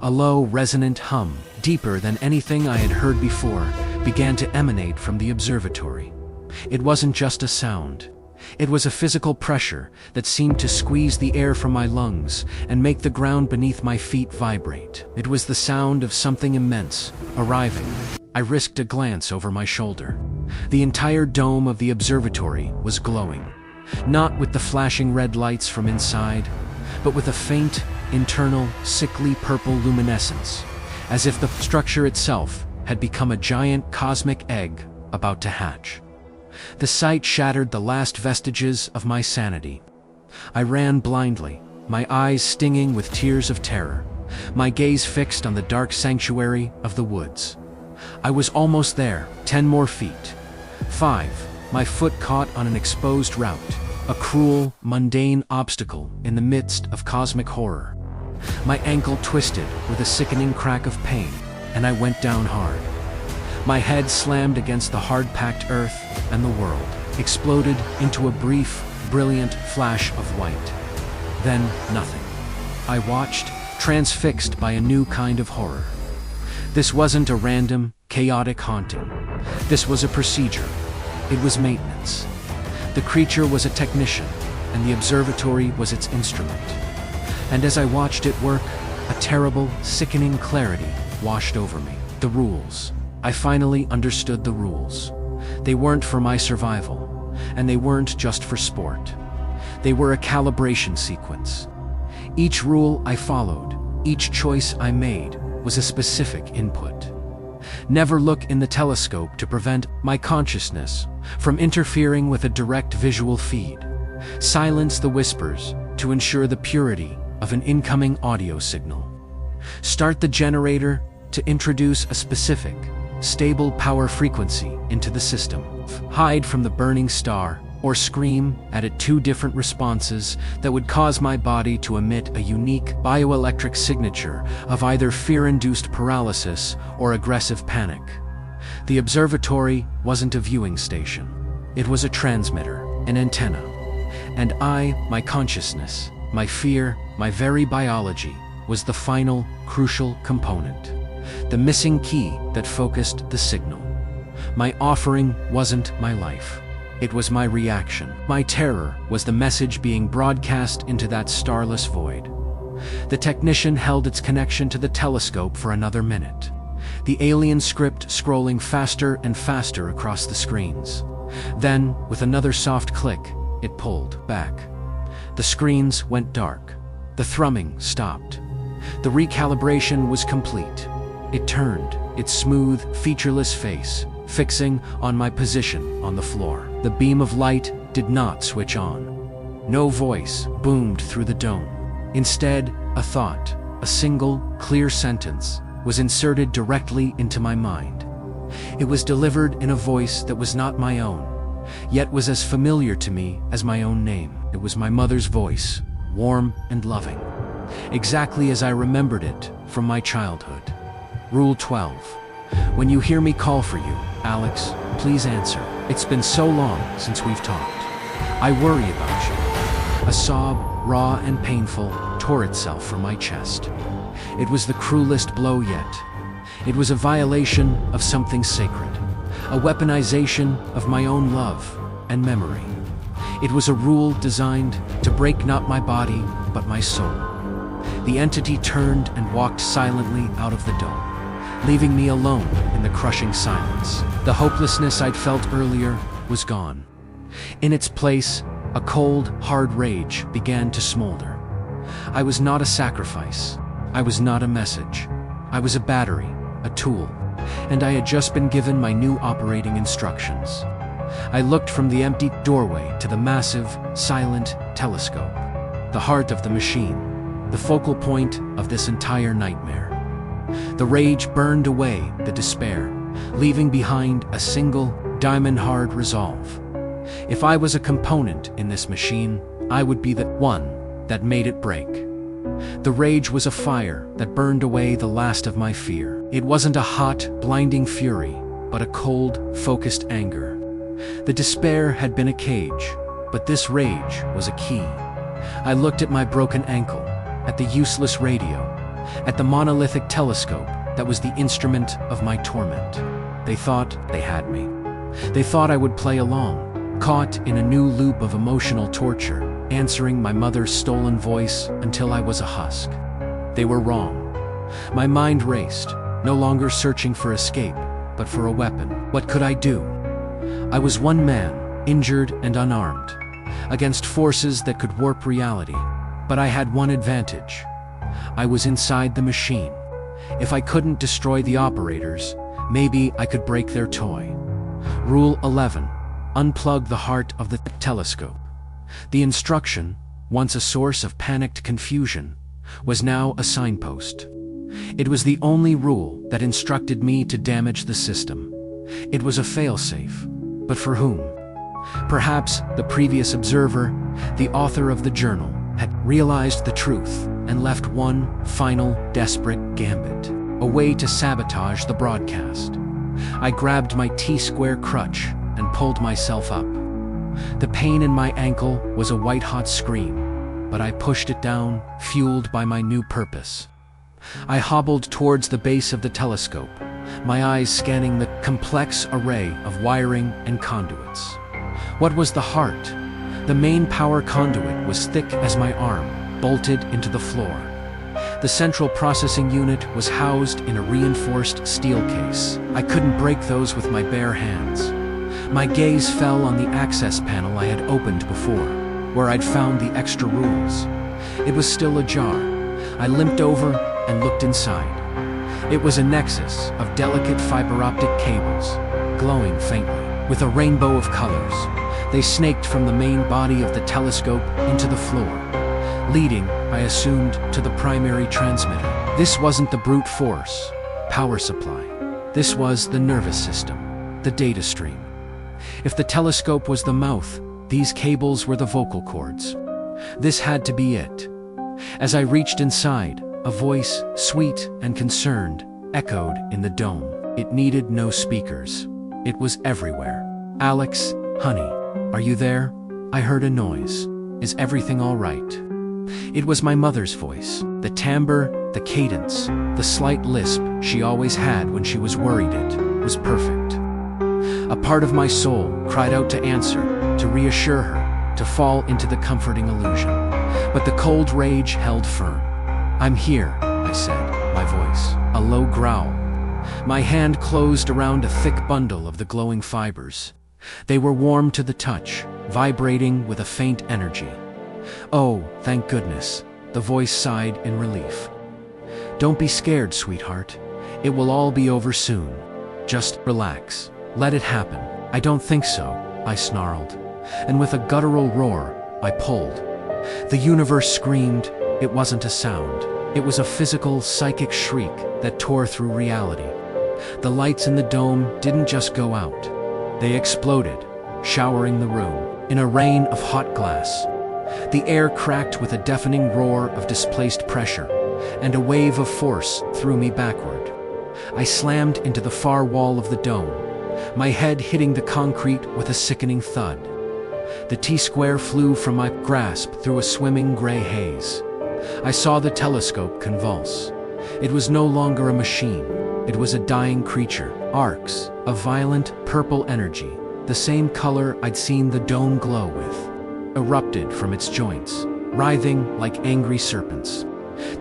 A low, resonant hum, deeper than anything I had heard before, began to emanate from the observatory. It wasn't just a sound. It was a physical pressure that seemed to squeeze the air from my lungs and make the ground beneath my feet vibrate. It was the sound of something immense, arriving. I risked a glance over my shoulder. The entire dome of the observatory was glowing, not with the flashing red lights from inside, but with a faint, internal, sickly purple luminescence, as if the structure itself had become a giant cosmic egg about to hatch. The sight shattered the last vestiges of my sanity. I ran blindly, my eyes stinging with tears of terror, my gaze fixed on the dark sanctuary of the woods. I was almost there, 10 more feet. 5, my foot caught on an exposed route, a cruel, mundane obstacle in the midst of cosmic horror. My ankle twisted with a sickening crack of pain, and I went down hard. My head slammed against the hard-packed earth, and the world exploded into a brief, brilliant flash of white. Then nothing. I watched, transfixed by a new kind of horror. This wasn't a random, chaotic haunting. This was a procedure. It was maintenance. The creature was a technician, and the observatory was its instrument. And as I watched it work, a terrible, sickening clarity washed over me. The rules. I finally understood the rules. They weren't for my survival, and they weren't just for sport. They were a calibration sequence. Each rule I followed, each choice I made, was a specific input. Never look in the telescope to prevent my consciousness from interfering with a direct visual feed. Silence the whispers to ensure the purity of an incoming audio signal. Start the generator to introduce a specific, stable power frequency into the system. Hide from the burning star or scream at it 2 different responses that would cause my body to emit a unique bioelectric signature of either fear-induced paralysis or aggressive panic. The observatory wasn't a viewing station. It was a transmitter, an antenna. And I, my consciousness, my fear, my very biology, was the final, crucial component. The missing key that focused the signal. My offering wasn't my life. It was my reaction. My terror was the message being broadcast into that starless void. The technician held its connection to the telescope for another minute, the alien script scrolling faster and faster across the screens. Then, with another soft click, it pulled back. The screens went dark. The thrumming stopped. The recalibration was complete. It turned, its smooth, featureless face fixing on my position on the floor. The beam of light did not switch on. No voice boomed through the dome. Instead, a thought, a single, clear sentence, was inserted directly into my mind. It was delivered in a voice that was not my own, yet was as familiar to me as my own name. It was my mother's voice, warm and loving, exactly as I remembered it from my childhood. Rule 12. When you hear me call for you, Alex, please answer. It's been so long since we've talked. I worry about you. A sob, raw and painful, tore itself from my chest. It was the cruelest blow yet. It was a violation of something sacred, a weaponization of my own love and memory. It was a rule designed to break not my body, but my soul. The entity turned and walked silently out of the dome, leaving me alone in the crushing silence. The hopelessness I'd felt earlier was gone. In its place, a cold, hard rage began to smolder. I was not a sacrifice. I was not a message. I was a battery, a tool, and I had just been given my new operating instructions. I looked from the empty doorway to the massive, silent telescope, the heart of the machine, the focal point of this entire nightmare. The rage burned away the despair, leaving behind a single, diamond-hard resolve. If I was a component in this machine, I would be the one that made it break. The rage was a fire that burned away the last of my fear. It wasn't a hot, blinding fury, but a cold, focused anger. The despair had been a cage, but this rage was a key. I looked at my broken ankle, at the useless radio, at the monolithic telescope that was the instrument of my torment. They thought they had me. They thought I would play along, caught in a new loop of emotional torture, answering my mother's stolen voice until I was a husk. They were wrong. My mind raced, no longer searching for escape, but for a weapon. What could I do? I was one man, injured and unarmed, against forces that could warp reality. But I had one advantage. I was inside the machine. If I couldn't destroy the operators, maybe I could break their toy. Rule 11. Unplug the heart of the telescope. The instruction, once a source of panicked confusion, was now a signpost. It was the only rule that instructed me to damage the system. It was a failsafe, but for whom? Perhaps the previous observer, the author of the journal, had realized the truth and left one final, desperate gambit, a way to sabotage the broadcast. I grabbed my T-square crutch and pulled myself up. The pain in my ankle was a white-hot scream, but I pushed it down, fueled by my new purpose. I hobbled towards the base of the telescope, my eyes scanning the complex array of wiring and conduits. What was the heart? The main power conduit was thick as my arm, bolted into the floor. The central processing unit was housed in a reinforced steel case. I couldn't break those with my bare hands. My gaze fell on the access panel I had opened before, where I'd found the extra rules. It was still ajar. I limped over and looked inside. It was a nexus of delicate fiber-optic cables, glowing faintly, with a rainbow of colors. They snaked from the main body of the telescope into the floor, leading, I assumed, to the primary transmitter. This wasn't the brute force power supply. This was the nervous system, the data stream. If the telescope was the mouth, these cables were the vocal cords. This had to be it. As I reached inside, a voice, sweet and concerned, echoed in the dome. It needed no speakers. It was everywhere. "Alex, honey, are you there? I heard a noise. Is everything all right?" It was my mother's voice. The timbre, the cadence, the slight lisp she always had when she was worried was perfect. A part of my soul cried out to answer, to reassure her, to fall into the comforting illusion. But the cold rage held firm. "I'm here," I said, my voice a low growl. My hand closed around a thick bundle of the glowing fibers. They were warm to the touch, vibrating with a faint energy. "Oh, thank goodness," the voice sighed in relief. "Don't be scared, sweetheart. It will all be over soon. Just relax. Let it happen." "I don't think so," I snarled, and with a guttural roar, I pulled. The universe screamed. It wasn't a sound. It was a physical, psychic shriek that tore through reality. The lights in the dome didn't just go out. They exploded, showering the room in a rain of hot glass. The air cracked with a deafening roar of displaced pressure, and a wave of force threw me backward. I slammed into the far wall of the dome, my head hitting the concrete with a sickening thud. The T-square flew from my grasp through a swimming gray haze. I saw the telescope convulse. It was no longer a machine. It was a dying creature, arcs of violent purple energy, the same color I'd seen the dome glow with, erupted from its joints, writhing like angry serpents.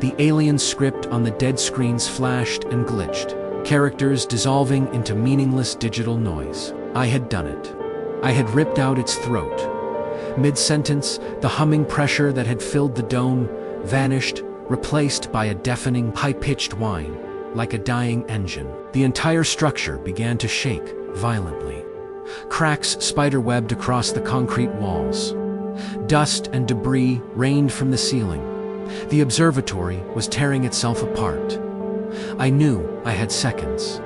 The alien script on the dead screens flashed and glitched, characters dissolving into meaningless digital noise. I had done it. I had ripped out its throat. Mid-sentence, the humming pressure that had filled the dome vanished, replaced by a deafening, high-pitched whine, like a dying engine. The entire structure began to shake violently. Cracks spiderwebbed across the concrete walls. Dust and debris rained from the ceiling. The observatory was tearing itself apart. I knew I had seconds.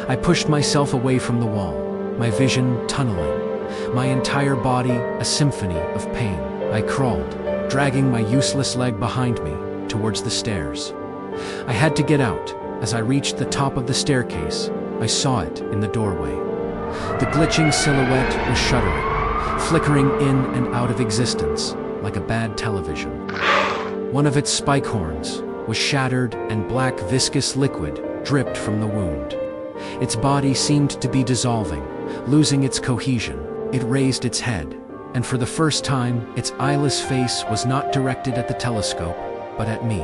I pushed myself away from the wall, my vision tunneling, my entire body a symphony of pain. I crawled, dragging my useless leg behind me towards the stairs. I had to get out. As I reached the top of the staircase, I saw it in the doorway. The glitching silhouette was shuddering, flickering in and out of existence like a bad television. One of its spike horns, was shattered and black viscous liquid dripped from the wound. Its body seemed to be dissolving, losing its cohesion. It raised its head, and for the first time, its eyeless face was not directed at the telescope, but at me.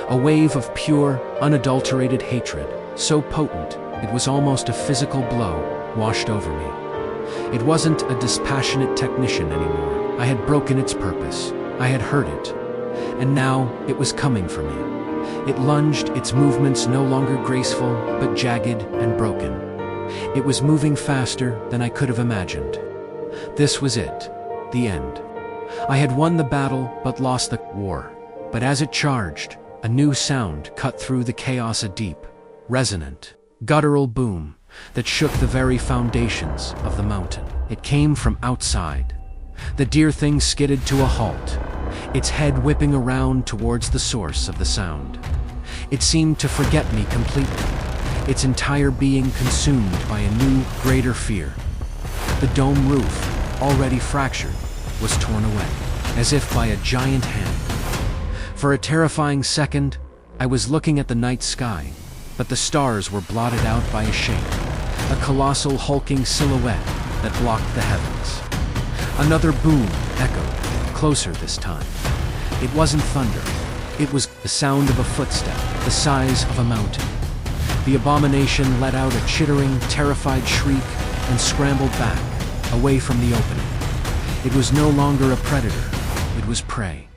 A wave of pure, unadulterated hatred, so potent it was almost a physical blow, washed over me. It wasn't a dispassionate technician anymore. I had broken its purpose. I had hurt it. And now it was coming for me. It lunged, its movements no longer graceful, but jagged and broken. It was moving faster than I could have imagined. This was it, the end. I had won the battle, but lost the war. But as it charged, a new sound cut through the chaos, a deep, resonant, guttural boom that shook the very foundations of the mountain. It came from outside. The deer thing skidded to a halt, its head whipping around towards the source of the sound. It seemed to forget me completely, its entire being consumed by a new, greater fear. The dome roof, already fractured, was torn away, as if by a giant hand. For a terrifying second, I was looking at the night sky, but the stars were blotted out by a shape, a colossal hulking silhouette that blocked the heavens. Another boom echoed, closer this time. It wasn't thunder. It was the sound of a footstep, the size of a mountain. The abomination let out a chittering, terrified shriek and scrambled back, away from the opening. It was no longer a predator. It was prey,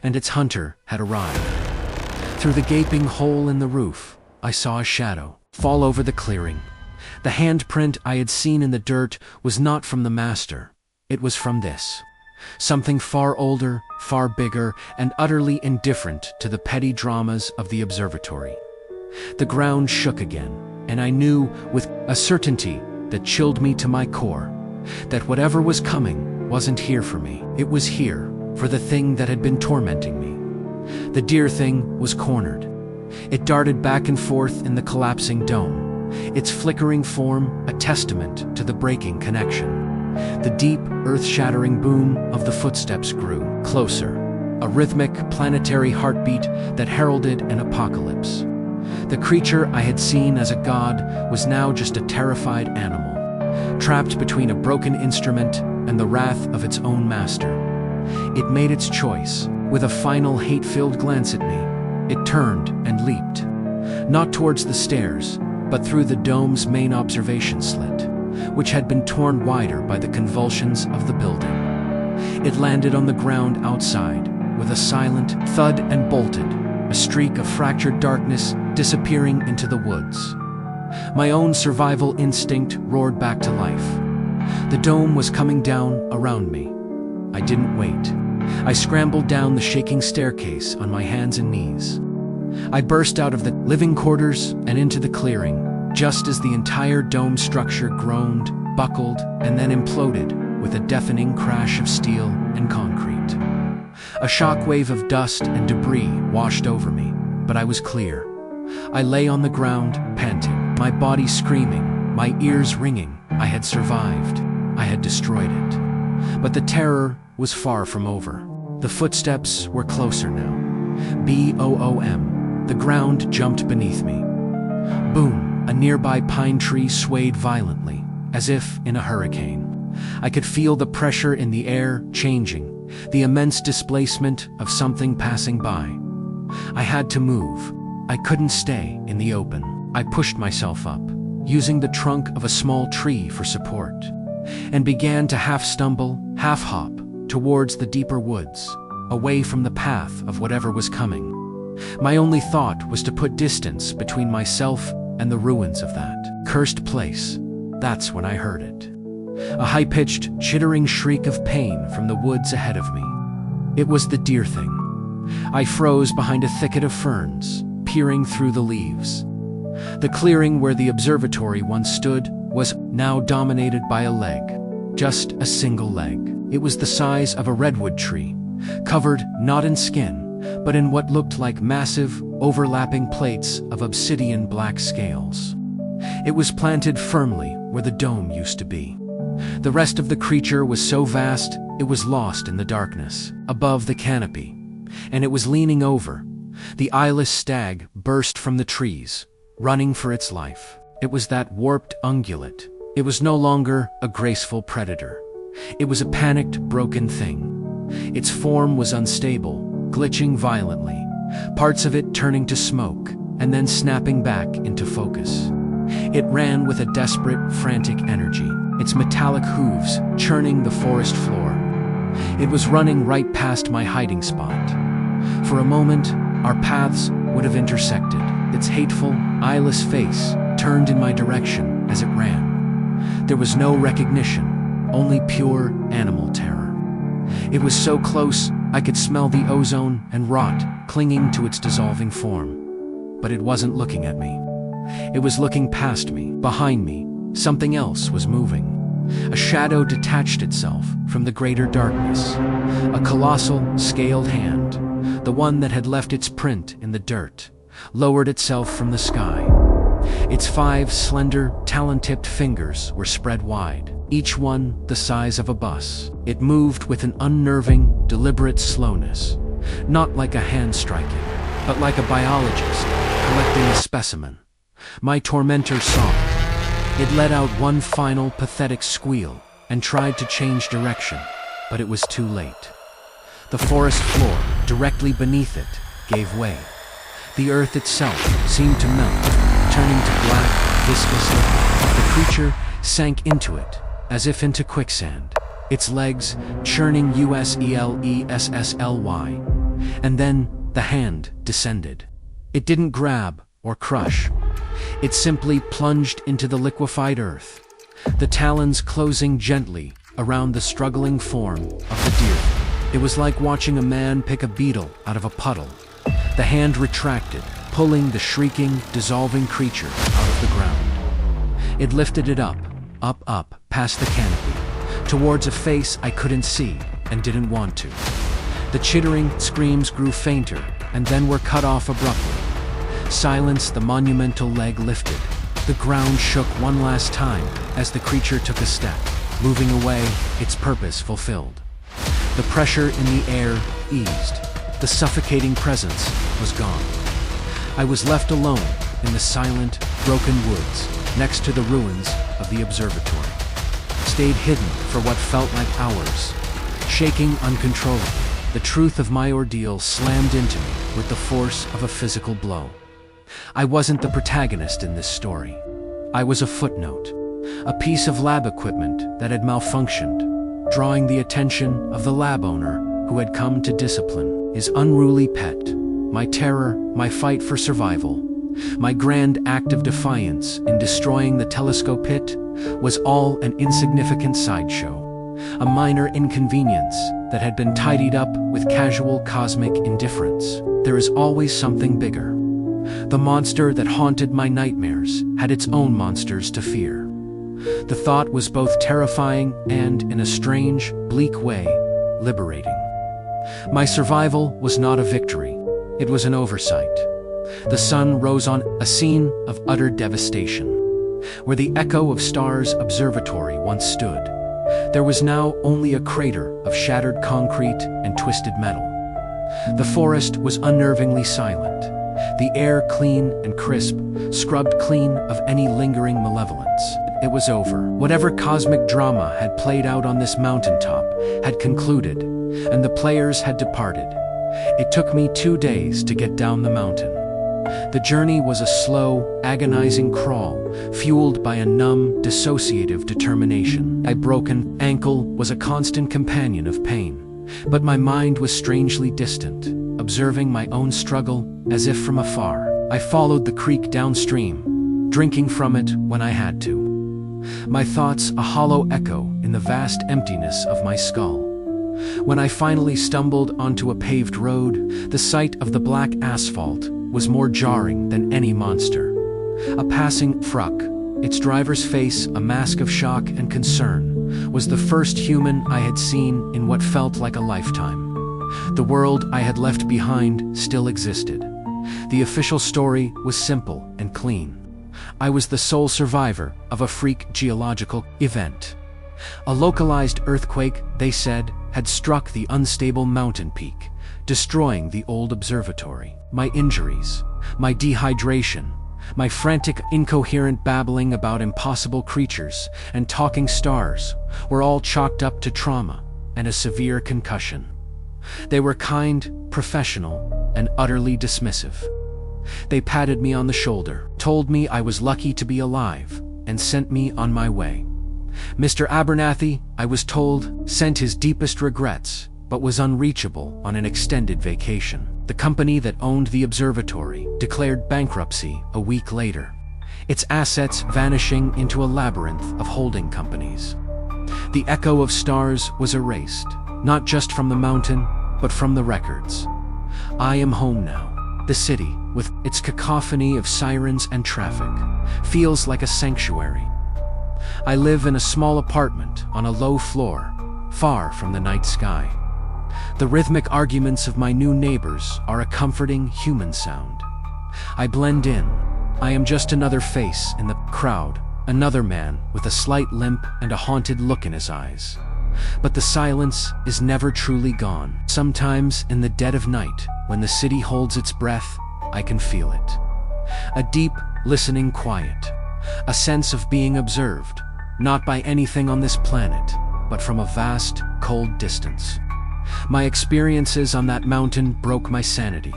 and its hunter had arrived. Through the gaping hole in the roof, I saw a shadow fall over the clearing. The handprint I had seen in the dirt was not from the master. It was from this. Something far older, far bigger, and utterly indifferent to the petty dramas of the observatory. The ground shook again, and I knew with a certainty that chilled me to my core that whatever was coming wasn't here for me. It was here for the thing that had been tormenting me. The deer thing was cornered. It darted back and forth in the collapsing dome, its flickering form a testament to the breaking connection. The deep, earth-shattering boom of the footsteps grew closer, a rhythmic, planetary heartbeat that heralded an apocalypse. The creature I had seen as a god was now just a terrified animal, trapped between a broken instrument and the wrath of its own master. It made its choice. With a final hate-filled glance at me, it turned and leaped, not towards the stairs, but through the dome's main observation slit, which had been torn wider by the convulsions of the building. It landed on the ground outside, with a silent thud and bolted, a streak of fractured darkness disappearing into the woods. My own survival instinct roared back to life. The dome was coming down around me. I didn't wait. I scrambled down the shaking staircase on my hands and knees. I burst out of the living quarters and into the clearing, just as the entire dome structure groaned, buckled, and then imploded with a deafening crash of steel and concrete. A shockwave of dust and debris washed over me, but I was clear. I lay on the ground, panting, my body screaming, my ears ringing. I had survived. I had destroyed it. But the terror was far from over. The footsteps were closer now. Boom! The ground jumped beneath me. Boom! A nearby pine tree swayed violently, as if in a hurricane. I could feel the pressure in the air changing, the immense displacement of something passing by. I had to move. I couldn't stay in the open. I pushed myself up, using the trunk of a small tree for support, and began to half stumble, half hop towards the deeper woods, away from the path of whatever was coming. My only thought was to put distance between myself and the ruins of that cursed place. That's when I heard it. A high-pitched, chittering shriek of pain from the woods ahead of me. It was the deer thing. I froze behind a thicket of ferns, peering through the leaves. The clearing where the observatory once stood was now dominated by a leg. Just a single leg. It was the size of a redwood tree, covered not in skin, but in what looked like massive, overlapping plates of obsidian black scales. It was planted firmly where the dome used to be. The rest of the creature was so vast, it was lost in the darkness, above the canopy, and it was leaning over, The eyeless stag burst from the trees, running for its life. It was that warped ungulate. It was no longer a graceful predator. It was a panicked, broken thing. Its form was unstable, glitching violently, parts of it turning to smoke and then snapping back into focus. It ran with a desperate, frantic energy, its metallic hooves churning the forest floor. It was running right past my hiding spot. For a moment, our paths would have intersected. Its hateful, eyeless face turned in my direction as it ran. There was no recognition, only pure animal terror. It was so close, I could smell the ozone and rot clinging to its dissolving form. But it wasn't looking at me. It was looking past me, behind me. Something else was moving. A shadow detached itself from the greater darkness. A colossal, scaled hand, the one that had left its print in the dirt, lowered itself from the sky. Its 5 slender, talon-tipped fingers were spread wide, each one the size of a bus. It moved with an unnerving, deliberate slowness, not like a hand striking, but like a biologist collecting a specimen. My tormentor saw it. It let out one final, pathetic squeal and tried to change direction, but it was too late. The forest floor, directly beneath it, gave way. The earth itself seemed to melt, turning to black, viscous liquid. The creature sank into it, as if into quicksand, its legs churning uselessly, and then the hand descended. It didn't grab or crush. It simply plunged into the liquefied earth, the talons closing gently around the struggling form of the deer. It was like watching a man pick a beetle out of a puddle. The hand retracted, pulling the shrieking, dissolving creature out of the ground. It lifted it up, past the canopy, towards a face I couldn't see and didn't want to. The chittering screams grew fainter and then were cut off abruptly. Silence, the monumental leg lifted. The ground shook one last time as the creature took a step, moving away, its purpose fulfilled. The pressure in the air eased. The suffocating presence was gone. I was left alone in the silent, broken woods next to the ruins of the observatory. Stayed hidden for what felt like hours, shaking uncontrollably. The truth of my ordeal slammed into me with the force of a physical blow. I wasn't the protagonist in this story. I was a footnote, a piece of lab equipment that had malfunctioned, drawing the attention of the lab owner who had come to discipline his unruly pet. My terror, my fight for survival, my grand act of defiance in destroying the telescope pit was all an insignificant sideshow, a minor inconvenience that had been tidied up with casual cosmic indifference. There is always something bigger. The monster that haunted my nightmares had its own monsters to fear. The thought was both terrifying and, in a strange, bleak way, liberating. My survival was not a victory. It was an oversight. The sun rose on a scene of utter devastation. Where the Echo of Stars Observatory once stood, there was now only a crater of shattered concrete and twisted metal. The forest was unnervingly silent, the air clean and crisp, scrubbed clean of any lingering malevolence. It was over. Whatever cosmic drama had played out on this mountaintop had concluded, and the players had departed. It took me 2 days to get down the mountain. The journey was a slow, agonizing crawl, fueled by a numb, dissociative determination. My broken ankle was a constant companion of pain, but my mind was strangely distant, observing my own struggle as if from afar. I followed the creek downstream, drinking from it when I had to. My thoughts a hollow echo in the vast emptiness of my skull. When I finally stumbled onto a paved road, the sight of the black asphalt was more jarring than any monster. A passing truck, its driver's face a mask of shock and concern, was the first human I had seen in what felt like a lifetime. The world I had left behind still existed. The official story was simple and clean. I was the sole survivor of a freak geological event. A localized earthquake, they said, had struck the unstable mountain peak, destroying the old observatory. My injuries, my dehydration, my frantic, incoherent babbling about impossible creatures and talking stars were all chalked up to trauma and a severe concussion. They were kind, professional, and utterly dismissive. They patted me on the shoulder, told me I was lucky to be alive, and sent me on my way. Mr. Abernathy, I was told, sent his deepest regrets, but was unreachable on an extended vacation. The company that owned the observatory declared bankruptcy a week later, its assets vanishing into a labyrinth of holding companies. The echo of stars was erased, not just from the mountain, but from the records. I am home now. The city, with its cacophony of sirens and traffic, feels like a sanctuary. I live in a small apartment on a low floor, far from the night sky. The rhythmic arguments of my new neighbors are a comforting human sound. I blend in. I am just another face in the crowd, another man with a slight limp and a haunted look in his eyes. But the silence is never truly gone. Sometimes in the dead of night, when the city holds its breath, I can feel it. A deep, listening quiet. A sense of being observed, not by anything on this planet, but from a vast, cold distance. My experiences on that mountain broke my sanity,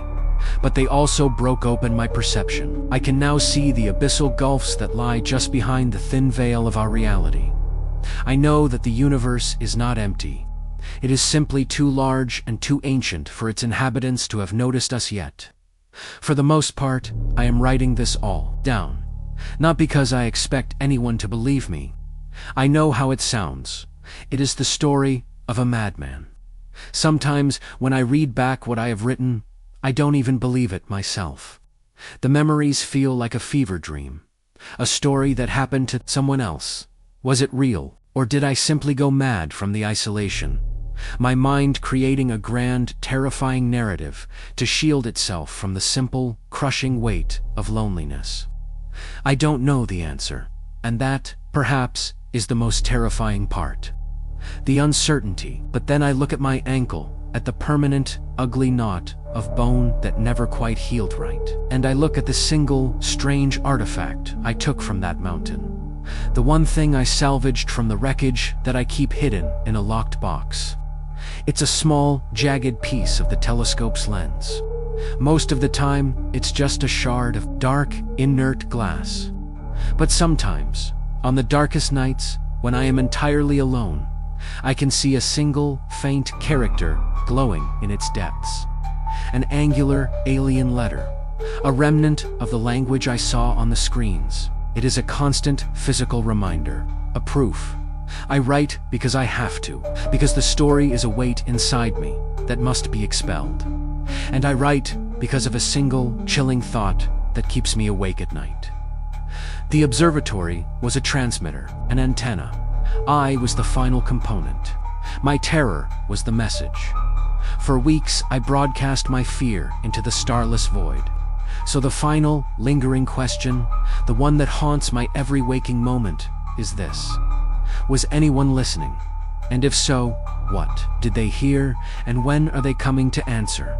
but they also broke open my perception. I can now see the abyssal gulfs that lie just behind the thin veil of our reality. I know that the universe is not empty. It is simply too large and too ancient for its inhabitants to have noticed us yet. For the most part, I am writing this all down, not because I expect anyone to believe me. I know how it sounds. It is the story of a madman. Sometimes, when I read back what I have written, I don't even believe it myself. The memories feel like a fever dream, a story that happened to someone else. Was it real, or did I simply go mad from the isolation? My mind creating a grand, terrifying narrative to shield itself from the simple, crushing weight of loneliness. I don't know the answer, and that, perhaps, is the most terrifying part. The uncertainty. But then I look at my ankle, at the permanent, ugly knot of bone that never quite healed right. And I look at the single, strange artifact I took from that mountain. The one thing I salvaged from the wreckage that I keep hidden in a locked box. It's a small, jagged piece of the telescope's lens. Most of the time, it's just a shard of dark, inert glass. But sometimes, on the darkest nights, when I am entirely alone, I can see a single, faint character glowing in its depths. An angular, alien letter, a remnant of the language I saw on the screens. It is a constant physical reminder, a proof. I write because I have to, because the story is a weight inside me that must be expelled. And I write because of a single, chilling thought that keeps me awake at night. The observatory was a transmitter, an antenna. I was the final component. My terror was the message. For weeks, I broadcast my fear into the starless void. So the final, lingering question, the one that haunts my every waking moment, is this. Was anyone listening? And if so, what did they hear, and when are they coming to answer?